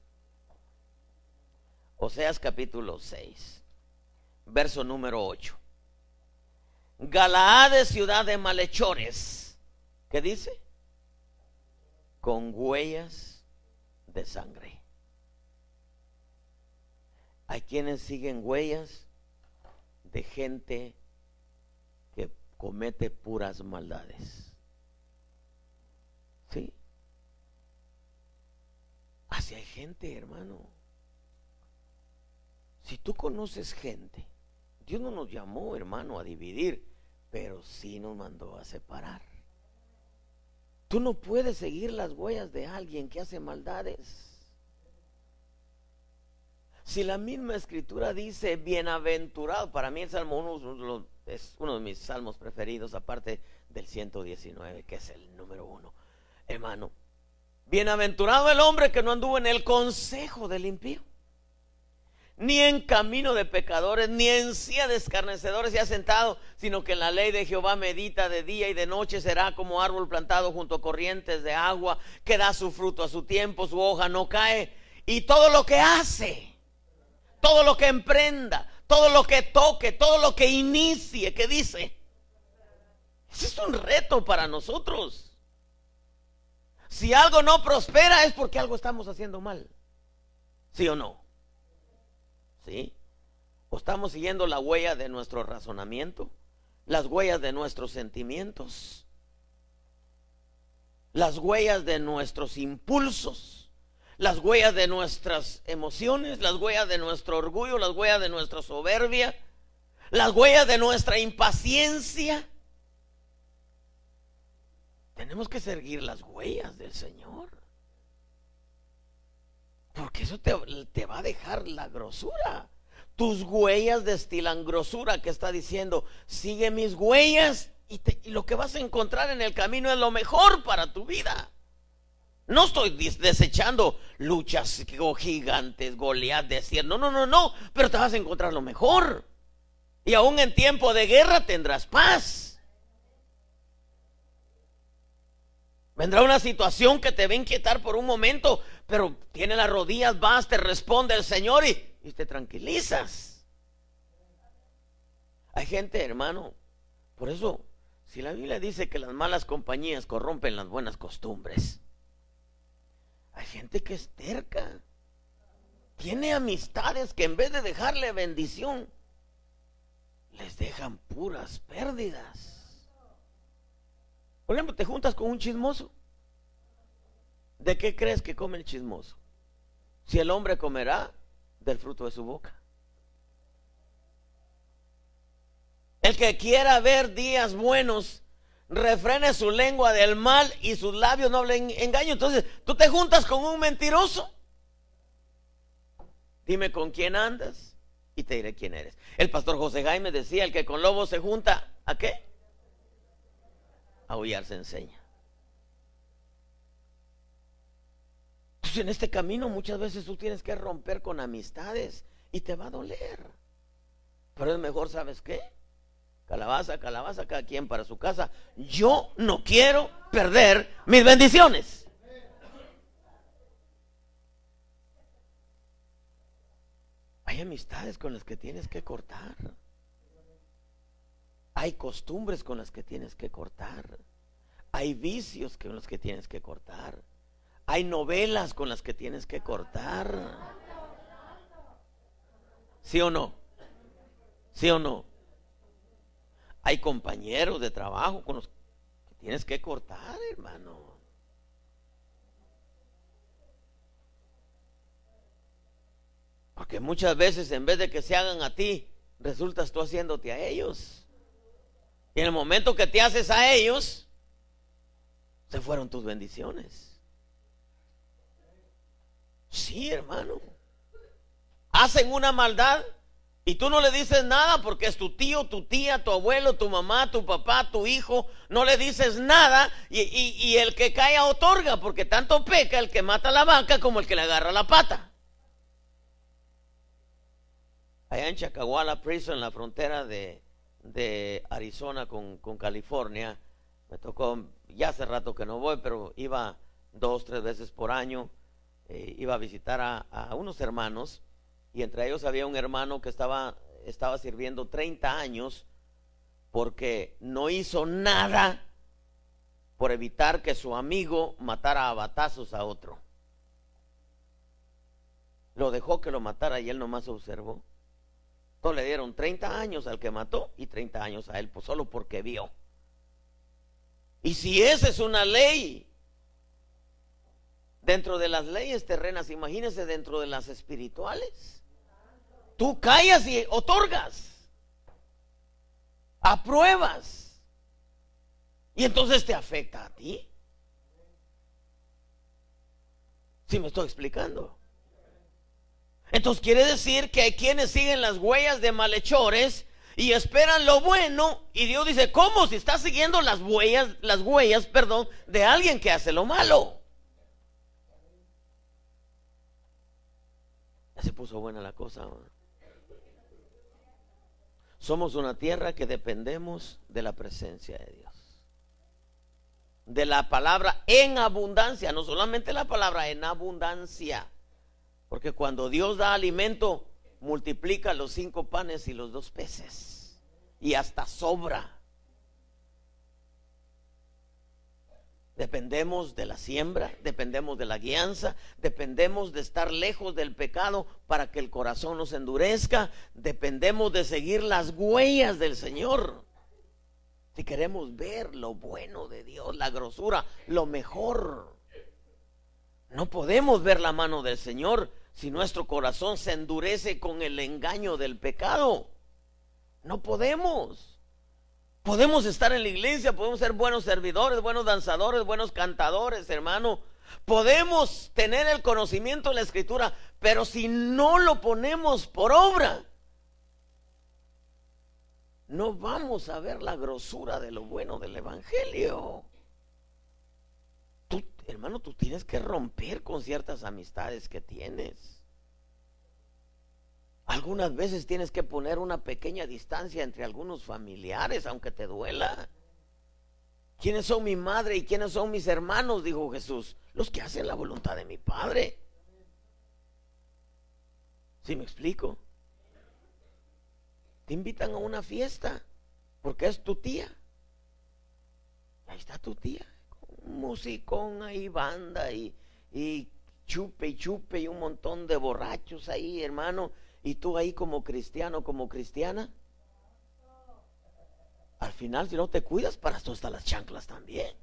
Oseas capítulo 6, verso número 8. Galaad es ciudad de malhechores. ¿Qué dice? Con huellas de sangre. Hay quienes siguen huellas de gente que comete puras maldades. ¿Sí? Así hay gente, hermano. Si tú conoces gente, Dios no nos llamó, hermano, a dividir, pero sí nos mandó a separar. Tú no puedes seguir las huellas de alguien que hace maldades. Si la misma escritura dice bienaventurado, para mí el Salmo 1 es uno de mis salmos preferidos, aparte del 119, que es el número 1. Hermano, bienaventurado el hombre que no anduvo en el consejo del impío, ni en camino de pecadores, ni en silla de escarnecedores se ha sentado, sino que en la ley de Jehová medita de día y de noche. Será como árbol plantado junto a corrientes de agua, que da su fruto a su tiempo, su hoja no cae. Y todo lo que hace, todo lo que emprenda, todo lo que toque, todo lo que inicie, ¿qué dice? Ese es un reto para nosotros. Si algo no prospera es porque algo estamos haciendo mal. ¿Sí o no? ¿Sí? O estamos siguiendo la huella de nuestro razonamiento, las huellas de nuestros sentimientos, las huellas de nuestros impulsos, las huellas de nuestras emociones, las huellas de nuestro orgullo, las huellas de nuestra soberbia, las huellas de nuestra impaciencia. Tenemos que seguir las huellas del Señor, porque eso te va a dejar la grosura. Tus huellas destilan grosura, que está diciendo, sigue mis huellas y lo que vas a encontrar en el camino es lo mejor para tu vida. No estoy desechando luchas gigantes, Goliat, desierto, no, pero te vas a encontrar lo mejor. Y aún en tiempo de guerra tendrás paz. Vendrá una situación que te va a inquietar por un momento, pero tiene las rodillas bajas, te responde el Señor y te tranquilizas. Hay gente, hermano, por eso, si la Biblia dice que las malas compañías corrompen las buenas costumbres, hay gente que es terca, tiene amistades que en vez de dejarle bendición, les dejan puras pérdidas. Por ejemplo, te juntas con un chismoso. ¿De qué crees que come el chismoso? Si el hombre comerá del fruto de su boca. El que quiera ver días buenos, refrene su lengua del mal y sus labios no hablen engaño. Entonces, tú te juntas con un mentiroso. Dime con quién andas y te diré quién eres. El pastor José Jaime decía, el que con lobos se junta, ¿a qué? A aullar se enseña. Entonces, en este camino muchas veces tú tienes que romper con amistades y te va a doler. Pero es mejor, ¿sabes qué? Calabaza, calabaza, cada quien para su casa. Yo no quiero perder mis bendiciones. Hay amistades con las que tienes que cortar. Hay costumbres con las que tienes que cortar. Hay vicios con los que tienes que cortar. Hay novelas con las que tienes que cortar. ¿Sí o no? ¿Sí o no? Hay compañeros de trabajo con los que tienes que cortar, hermano. Porque muchas veces en vez de que se hagan a ti, resultas tú haciéndote a ellos. Y en el momento que te haces a ellos, se fueron tus bendiciones. Sí, hermano. Hacen una maldad y tú no le dices nada porque es tu tío, tu tía, tu abuelo, tu mamá, tu papá, tu hijo. No le dices nada y el que cae otorga, porque tanto peca el que mata la vaca como el que le agarra la pata. Allá en Chacahuala Prison, en la frontera de Arizona con California, me tocó, ya hace rato que no voy, pero iba 2, 3 veces por año. Iba a visitar a unos hermanos, y entre ellos había un hermano que estaba sirviendo 30 años porque no hizo nada por evitar que su amigo matara a batazos a otro. Lo dejó que lo matara y él nomás observó. Entonces le dieron 30 años al que mató y 30 años a él, pues solo porque vio. Y si esa es una ley dentro de las leyes terrenas, imagínense dentro de las espirituales. Tú callas y otorgas, apruebas, y entonces te afecta a ti. ¿Sí me estoy explicando? Entonces quiere decir que hay quienes siguen las huellas de malhechores y esperan lo bueno, y Dios dice, ¿cómo? Si estás siguiendo las huellas, de alguien que hace lo malo. Ya se puso buena la cosa, ¿no? Somos una tierra que dependemos de la presencia de Dios, de la palabra en abundancia, no solamente la palabra en abundancia. Porque cuando Dios da alimento, multiplica los 5 panes y los 2 peces. Y hasta sobra. Dependemos de la siembra, dependemos de la guianza, dependemos de estar lejos del pecado para que el corazón nos endurezca. Dependemos de seguir las huellas del Señor. Si queremos ver lo bueno de Dios, la grosura, lo mejor. No podemos ver la mano del Señor si nuestro corazón se endurece con el engaño del pecado. No podemos. Podemos estar en la iglesia, podemos ser buenos servidores, buenos danzadores, buenos cantadores, hermano. Podemos tener el conocimiento de la Escritura, pero si no lo ponemos por obra, no vamos a ver la grosura de lo bueno del Evangelio. Hermano, tú tienes que romper con ciertas amistades que tienes. Algunas veces tienes que poner una pequeña distancia entre algunos familiares, aunque te duela. ¿Quiénes son mi madre y quiénes son mis hermanos?, dijo Jesús. Los que hacen la voluntad de mi Padre. ¿Sí me explico? Te invitan a una fiesta porque es tu tía. Ahí está tu tía. Musicón ahí, banda y chupe y chupe y un montón de borrachos ahí, hermano, y tú ahí como cristiano, como cristiana. Al final, si no te cuidas, paras tú hasta las chanclas también.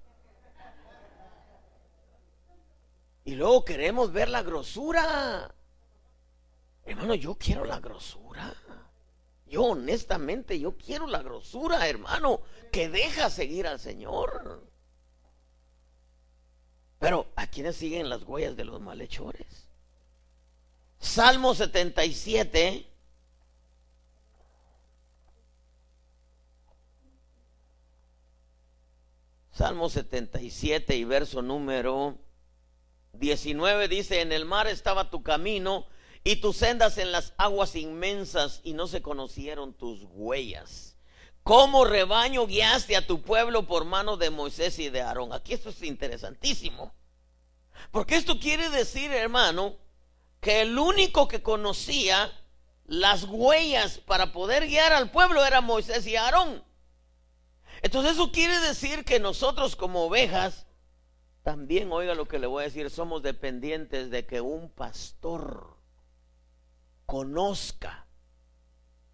Y luego queremos ver la grosura. Hermano, yo quiero la grosura. Yo honestamente, yo quiero la grosura, hermano, que deja seguir al Señor. Pero ¿a quiénes siguen las huellas de los malhechores? Salmo 77. Salmo 77 y verso número 19 dice: en el mar estaba tu camino y tus sendas en las aguas inmensas, y no se conocieron tus huellas. Como rebaño guiaste a tu pueblo por mano de Moisés y de Aarón. Aquí esto es interesantísimo, porque esto quiere decir, hermano, que el único que conocía las huellas para poder guiar al pueblo era Moisés y Aarón. Entonces eso quiere decir que nosotros como ovejas, también, oiga lo que le voy a decir, somos dependientes de que un pastor conozca,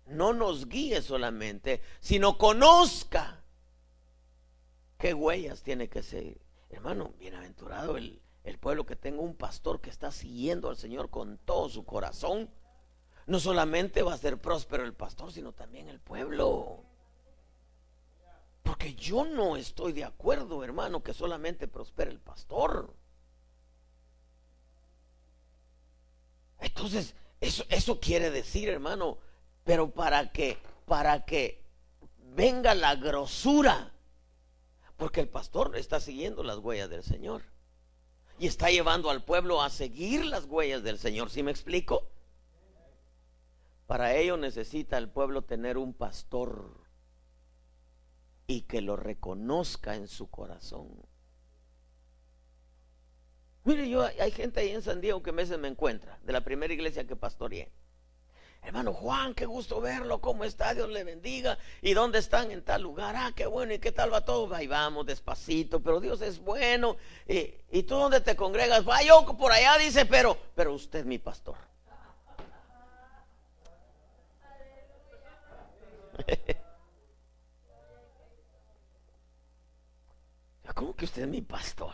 no nos guíe solamente, sino conozca qué huellas tiene que seguir. Hermano, bienaventurado el pueblo que tenga un pastor que está siguiendo al Señor con todo su corazón. No solamente va a ser próspero el pastor, sino también el pueblo. Porque yo no estoy de acuerdo, hermano, que solamente prospere el pastor. Entonces, eso quiere decir, hermano, pero para que venga la grosura, porque el pastor está siguiendo las huellas del Señor y está llevando al pueblo a seguir las huellas del Señor. ¿Sí me explico? Para ello necesita el pueblo tener un pastor y que lo reconozca en su corazón. Mire, hay gente ahí en San Diego que a veces me encuentra, de la primera iglesia que pastoreé. Hermano Juan, qué gusto verlo, ¿cómo está? Dios le bendiga. ¿Y dónde están? En tal lugar. Ah, qué bueno, ¿y qué tal va todo? Ahí vamos, despacito, pero Dios es bueno. ¿Y tú dónde te congregas? Va, yo por allá, dice, pero usted es mi pastor. ¿Cómo que usted es mi pastor?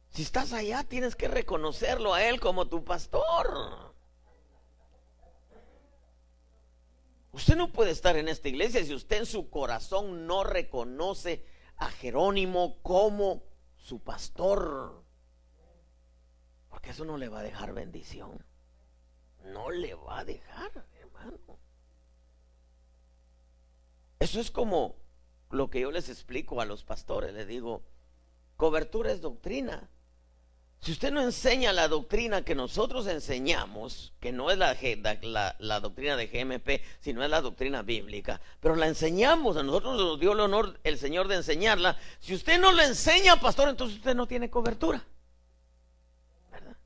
Si estás allá, tienes que reconocerlo a él como tu pastor. Usted no puede estar en esta iglesia si usted en su corazón no reconoce a Jerónimo como su pastor, porque eso no le va a dejar bendición. No le va a dejar, hermano. Eso es como lo que yo les explico a los pastores. Les digo, cobertura es doctrina. Si usted no enseña la doctrina que nosotros enseñamos, que no es la doctrina de GMP, sino es la doctrina bíblica, pero la enseñamos, a nosotros nos dio el honor el Señor de enseñarla. Si usted no la enseña, pastor, entonces usted no tiene cobertura, ¿verdad?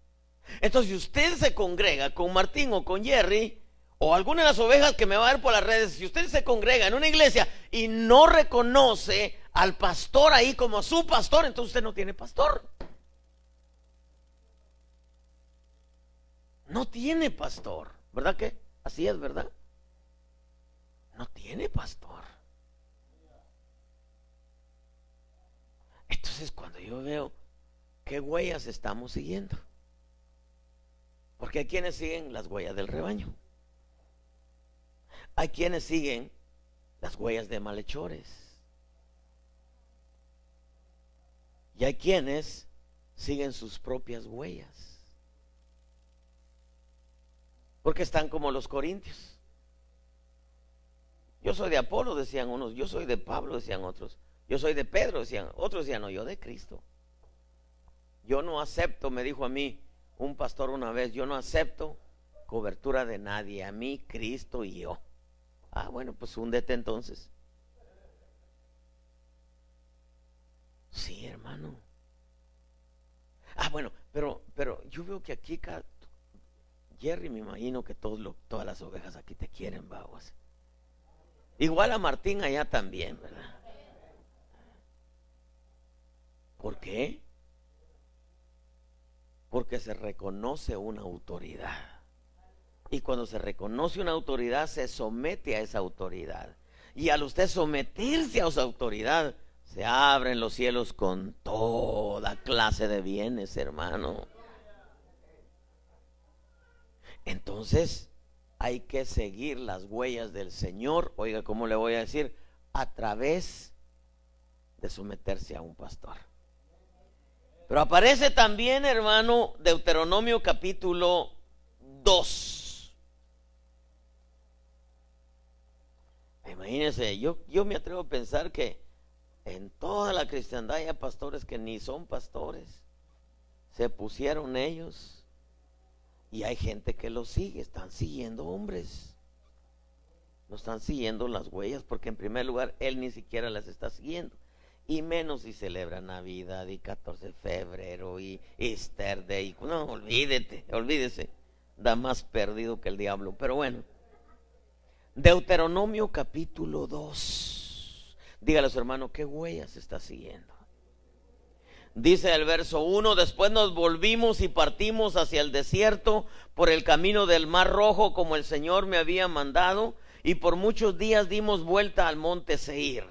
Entonces, si usted se congrega con Martín o con Jerry, o alguna de las ovejas que me va a ver por las redes, si usted se congrega en una iglesia y no reconoce al pastor ahí como su pastor, entonces usted no tiene pastor. No tiene pastor, ¿verdad que? Así es, ¿verdad? No tiene pastor. Entonces, cuando yo veo qué huellas estamos siguiendo, porque hay quienes siguen las huellas del rebaño, hay quienes siguen las huellas de malhechores, y hay quienes siguen sus propias huellas. Porque están como los corintios. Yo soy de Apolo, decían unos. Yo soy de Pablo, decían otros. Yo soy de Pedro, decían otros. Decían, no, yo de Cristo. Yo no acepto, me dijo a mí un pastor una vez, yo no acepto cobertura de nadie, a mí, Cristo y yo. Ah, bueno, pues húndete entonces. Sí, hermano. Ah, bueno, pero yo veo que aquí Jerry, me imagino que todas las ovejas aquí te quieren, babos. Igual a Martín allá también, ¿verdad? ¿Por qué? Porque se reconoce una autoridad. Y cuando se reconoce una autoridad, se somete a esa autoridad. Y al usted someterse a esa autoridad, se abren los cielos con toda clase de bienes, hermano. Entonces hay que seguir las huellas del Señor. Oiga, ¿cómo le voy a decir? A través de someterse a un pastor. Pero aparece también, hermano, Deuteronomio capítulo 2. Imagínense, yo me atrevo a pensar que en toda la cristiandad hay pastores que ni son pastores. Se pusieron ellos. Y hay gente que lo sigue, están siguiendo hombres. No están siguiendo las huellas, porque en primer lugar, él ni siquiera las está siguiendo. Y menos si celebra Navidad y 14 de febrero y Easter Day. No, olvídese. Da más perdido que el diablo. Pero bueno, Deuteronomio capítulo 2. Dígale a su hermano, ¿qué huellas está siguiendo? Dice el verso 1, después nos volvimos y partimos hacia el desierto por el camino del Mar Rojo, como el Señor me había mandado, y por muchos días dimos vuelta al monte Seir.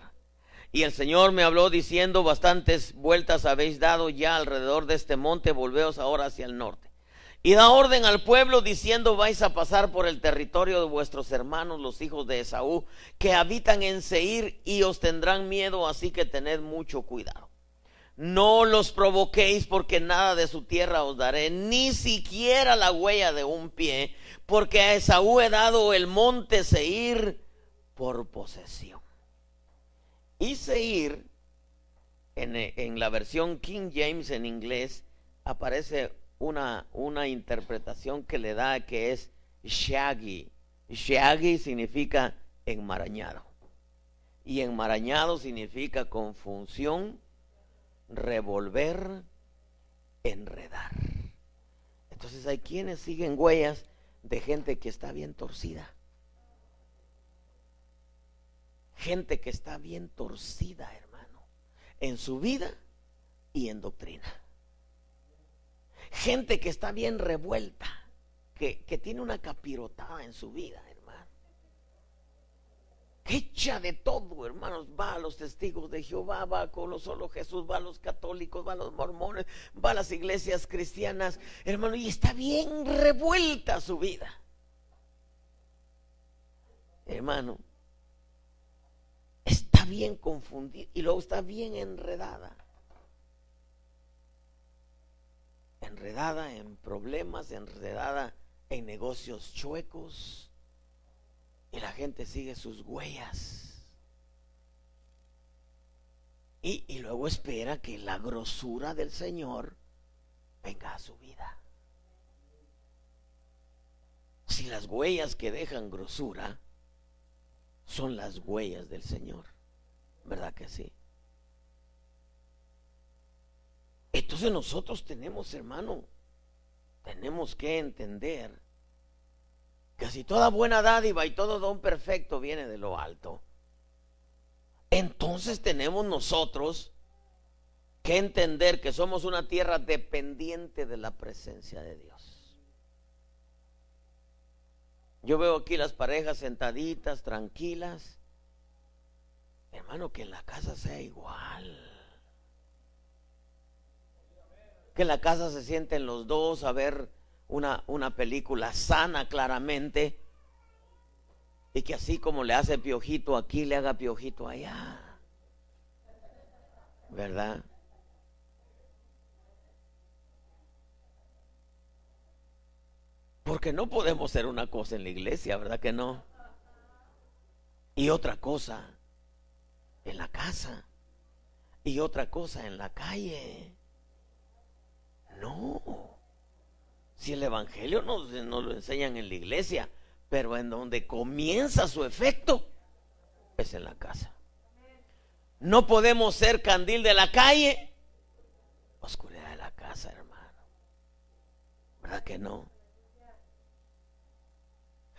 Y el Señor me habló diciendo, bastantes vueltas habéis dado ya alrededor de este monte, volveos ahora hacia el norte. Y da orden al pueblo diciendo, vais a pasar por el territorio de vuestros hermanos, los hijos de Esaú, que habitan en Seir, y os tendrán miedo, así que tened mucho cuidado. No los provoquéis, porque nada de su tierra os daré, ni siquiera la huella de un pie, porque a Esaú he dado el monte Seir por posesión. Y Seir, en la versión King James en inglés, aparece una interpretación que le da, que es shaggy. Shaggy significa enmarañado, y enmarañado significa confusión, revolver, enredar. Entonces hay quienes siguen huellas de gente que está bien torcida. Gente que está bien torcida, hermano, en su vida y en doctrina. Gente que está bien revuelta, que tiene una capirotada en su vida, hermano. Que echa de todo, hermanos. Va a los testigos de Jehová, va con los solo Jesús, va a los católicos, va a los mormones, va a las iglesias cristianas, hermano, y está bien revuelta su vida, hermano. Está bien confundida y luego está bien enredada. Enredada en problemas, enredada en negocios chuecos. Y la gente sigue sus huellas. Y luego espera que la grosura del Señor venga a su vida. Si las huellas que dejan grosura son las huellas del Señor, ¿verdad que sí? Entonces nosotros tenemos, hermano, tenemos que entender que si toda buena dádiva y todo don perfecto viene de lo alto, entonces tenemos nosotros que entender que somos una tierra dependiente de la presencia de Dios. Yo veo aquí las parejas sentaditas, tranquilas. Hermano, que en la casa sea igual. Que en la casa se sienten los dos a ver una película sana, claramente, y que así como le hace piojito aquí, le haga piojito allá, ¿verdad? Porque no podemos ser una cosa en la iglesia, ¿verdad que no? Y otra cosa en la casa, y otra cosa en la calle. No. Si el evangelio nos lo enseñan en la iglesia, pero en donde comienza su efecto es en la casa. No podemos ser candil de la calle, oscuridad de la casa, hermano. ¿Verdad que no?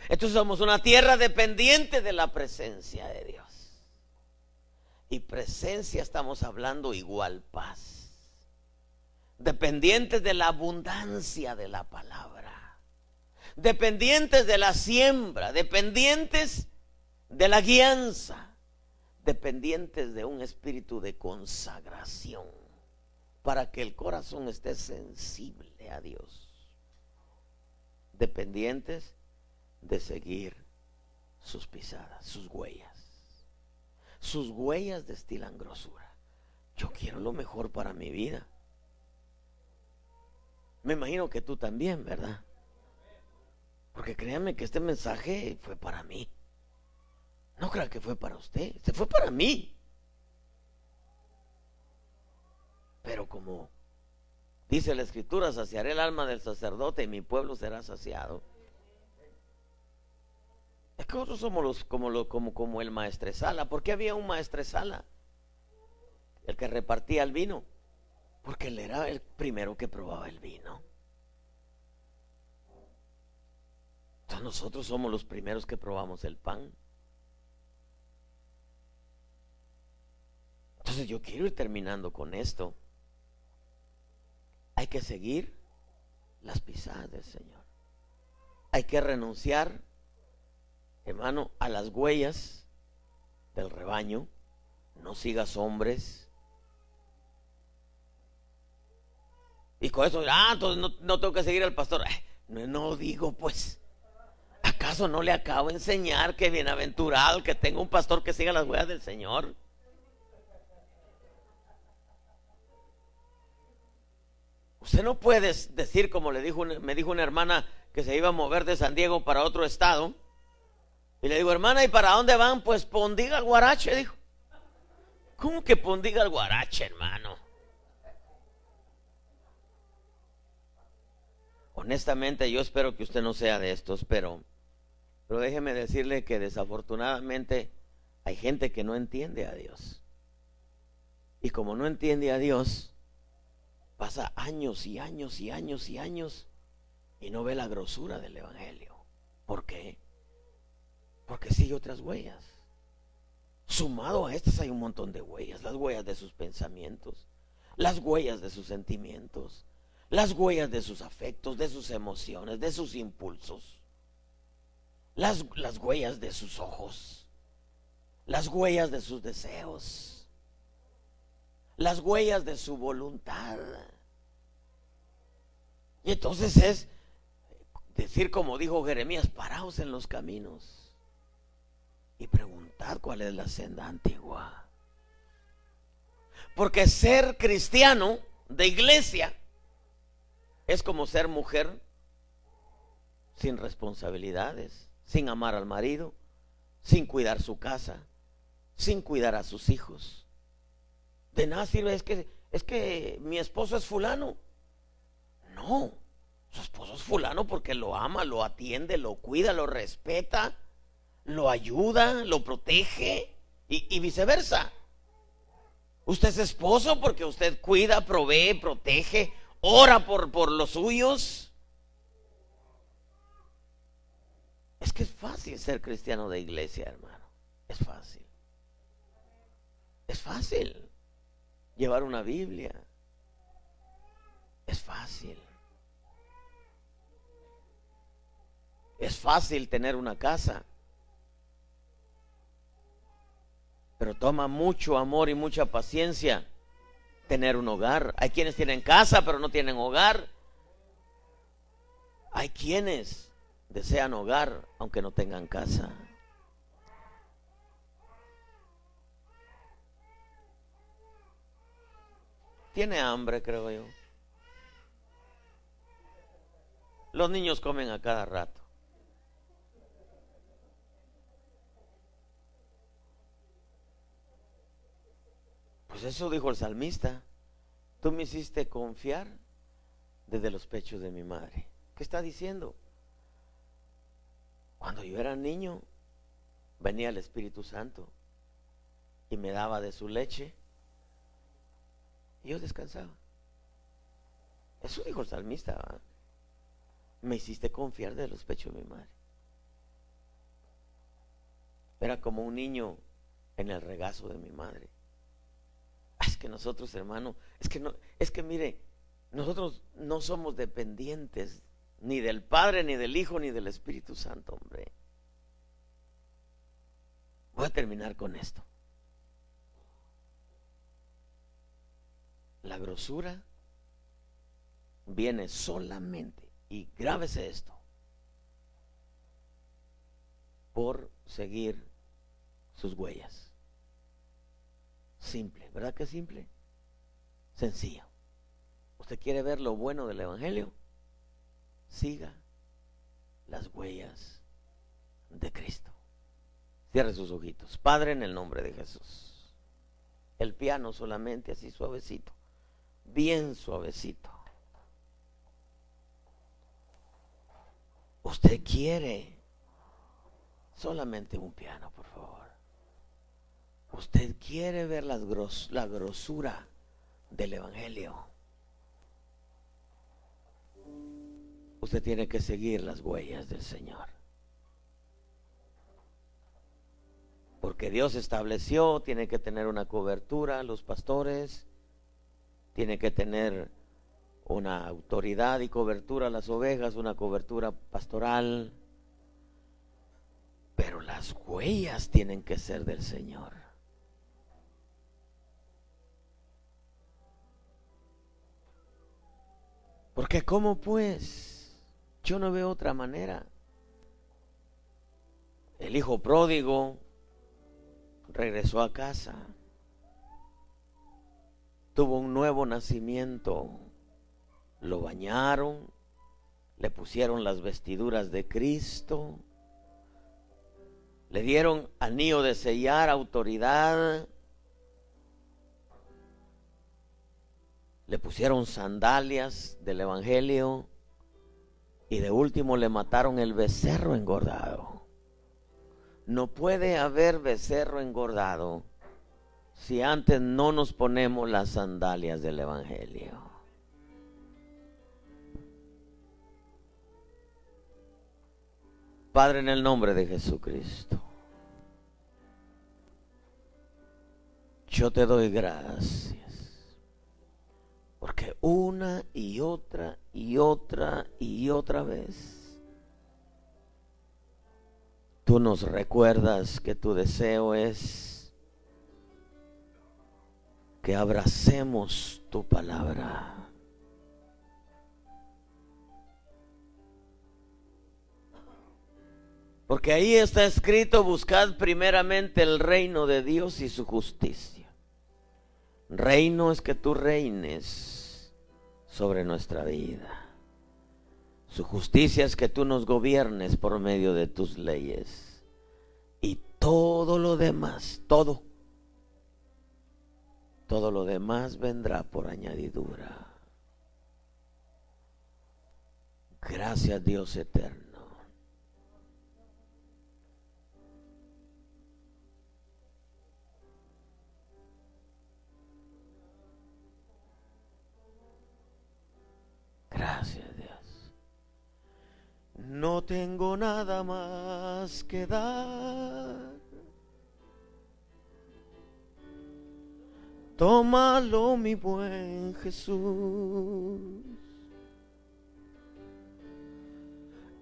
Entonces somos una tierra dependiente de la presencia de Dios. Y presencia estamos hablando igual paz. Dependientes de la abundancia de la palabra, dependientes de la siembra, dependientes de la guianza, dependientes de un espíritu de consagración, para que el corazón esté sensible a Dios, dependientes de seguir sus pisadas, sus huellas. Sus huellas destilan grosura. Yo quiero lo mejor para mi vida. Me imagino que tú también, ¿verdad? Porque créanme que este mensaje fue para mí. No crea que fue para usted, este fue para mí. Pero como dice la Escritura, saciaré el alma del sacerdote y mi pueblo será saciado. Es que nosotros somos como el maestresala. ¿Por qué había un maestresala? El que repartía el vino. Porque él era el primero que probaba el vino. Entonces nosotros somos los primeros que probamos el pan. Entonces yo quiero ir terminando con esto. Hay que seguir las pisadas del Señor. Hay que renunciar, hermano, a las huellas del rebaño. No sigas hombres. Y con eso, entonces no tengo que seguir al pastor. No digo, pues, ¿acaso no le acabo de enseñar que bienaventurado el que tenga un pastor que siga las huellas del Señor? Usted no puede decir, como me dijo una hermana que se iba a mover de San Diego para otro estado, y le digo, hermana, ¿y para dónde van? Pues Pondiga al Guarache, dijo. ¿Cómo que Pondiga al Guarache, hermano? Honestamente, yo espero que usted no sea de estos, pero déjeme decirle que desafortunadamente hay gente que no entiende a Dios. Y como no entiende a Dios, pasa años y años y años y años y no ve la grosura del evangelio. ¿Por qué? Porque sigue otras huellas. Sumado a estas hay un montón de huellas. Las huellas de sus pensamientos, las huellas de sus sentimientos, las huellas de sus afectos, de sus emociones, de sus impulsos, las huellas de sus ojos, las huellas de sus deseos, las huellas de su voluntad. Y entonces es decir, como dijo Jeremías, paraos en los caminos y preguntad cuál es la senda antigua. Porque ser cristiano de iglesia es como ser mujer sin responsabilidades, sin amar al marido, sin cuidar su casa, sin cuidar a sus hijos. De nada sirve, es que mi esposo es fulano. No, su esposo es fulano porque lo ama, lo atiende, lo cuida, lo respeta, lo ayuda, lo protege y viceversa. Usted es esposo porque usted cuida, provee, protege, ora por los suyos. Es que es fácil ser cristiano de iglesia, hermano. Es fácil. Es fácil llevar una Biblia. Es fácil. Es fácil tener una casa. Pero toma mucho amor y mucha paciencia tener un hogar. Hay quienes tienen casa pero no tienen hogar. Hay quienes desean hogar aunque no tengan casa. Tiene hambre, creo yo. Los niños comen a cada rato. Pues eso dijo el salmista. Tú me hiciste confiar desde los pechos de mi madre. ¿Qué está diciendo? Cuando yo era niño, venía el Espíritu Santo y me daba de su leche y yo descansaba. Eso dijo el salmista, ¿verdad? Me hiciste confiar de los pechos de mi madre. Era como un niño en el regazo de mi madre. Es que nosotros, hermano, es que mire, nosotros no somos dependientes ni del Padre, ni del Hijo, ni del Espíritu Santo, hombre. Voy a terminar con esto. La grosura viene solamente, y grábese esto, por seguir sus huellas. Simple, ¿verdad que es simple? Sencillo. ¿Usted quiere ver lo bueno del Evangelio? Siga las huellas de Cristo. Cierre sus ojitos. Padre, en el nombre de Jesús. El piano solamente así suavecito, bien suavecito. Usted quiere solamente un piano, por favor. Usted quiere ver la grosura del Evangelio. Usted tiene que seguir las huellas del Señor. Porque que Dios estableció, tiene que tener una cobertura, los pastores, tiene que tener una autoridad y cobertura las ovejas, una cobertura pastoral, pero las huellas tienen que ser del Señor. Porque ¿cómo pues? Yo no veo otra manera. El hijo pródigo regresó a casa, tuvo un nuevo nacimiento, lo bañaron, le pusieron las vestiduras de Cristo, le dieron anillo de sellar, autoridad, le pusieron sandalias del evangelio y de último le mataron el becerro engordado. No puede haber becerro engordado si antes no nos ponemos las sandalias del evangelio. Padre, en el nombre de Jesucristo, yo te doy gracias, porque una y otra y otra y otra vez tú nos recuerdas que tu deseo es que abracemos tu palabra. Porque ahí está escrito: buscad primeramente el reino de Dios y su justicia. Reino es que tú reines sobre nuestra vida. Su justicia es que tú nos gobiernes por medio de tus leyes. Y todo lo demás, todo lo demás vendrá por añadidura. Gracias, Dios eterno. Gracias, Dios. No tengo nada más que dar. Tómalo, mi buen Jesús,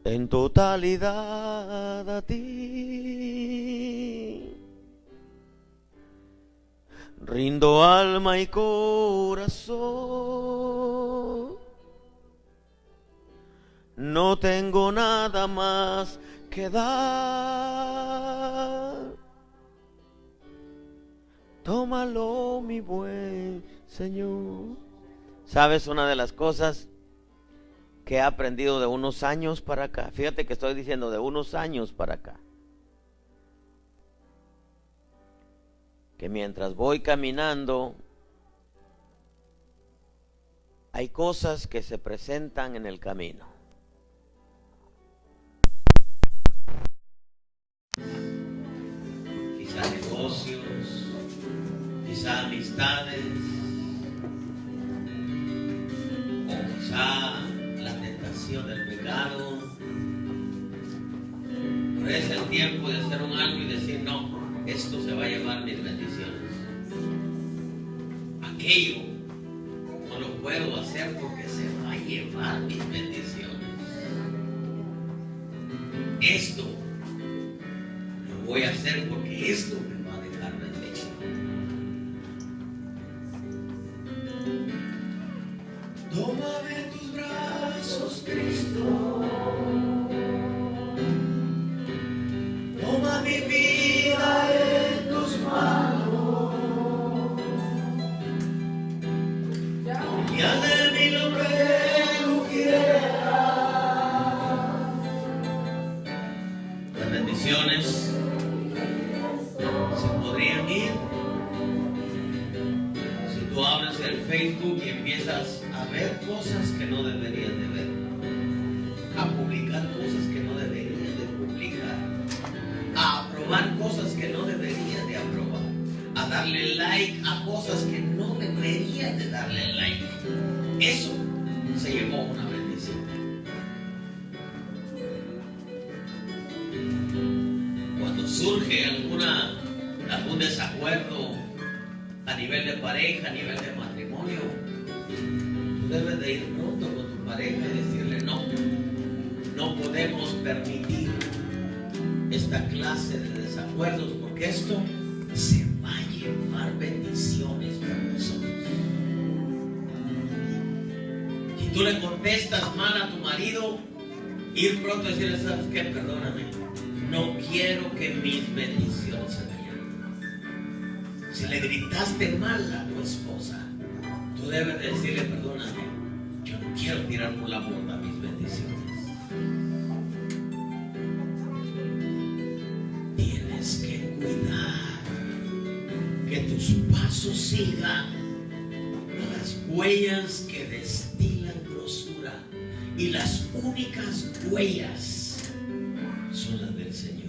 en totalidad a ti. Rindo alma y corazón. No tengo nada más que dar. Tómalo, mi buen Señor. ¿Sabes una de las cosas que he aprendido de unos años para acá? Fíjate que estoy diciendo de unos años para acá. Que mientras voy caminando, hay cosas que se presentan en el camino. Quizá negocios, quizá amistades, o quizá la tentación del pecado. Pero es el tiempo de hacer un alto y decir: no, esto se va a llevar mis bendiciones. Aquello no lo puedo hacer porque se va a llevar mis bendiciones. Esto lo voy a hacer porque esto me va a dejar bendición. Tómame en tus brazos, Cristo. Toma mi vida en tus manos. Y haz de mí lo que tú quieras. Las bendiciones se podrían ir si tú abres el Facebook y empiezas a ver cosas que no deberías de ver, a publicar cosas que no deberías de publicar, a aprobar cosas que no deberías de aprobar, a darle like a cosas que no deberías de darle like. Eso se llevó una bendición. Cuando surge alguna algún desacuerdo a nivel de pareja, a nivel de matrimonio, tú debes de ir pronto con tu pareja y decirle no, no podemos permitir esta clase de desacuerdos porque esto se va a llevar bendiciones para nosotros. Si tú le contestas mal a tu marido, ir pronto y decirle, ¿sabes qué? Perdóname, no quiero que mis bendiciones se vayan. Si le gritaste mal a tu esposa, tú debes de decirle, perdóname, yo no quiero tirar por la borda mis bendiciones. Tienes que cuidar que tus pasos sigan las huellas que destilan grosura, y las únicas huellas son las del Señor.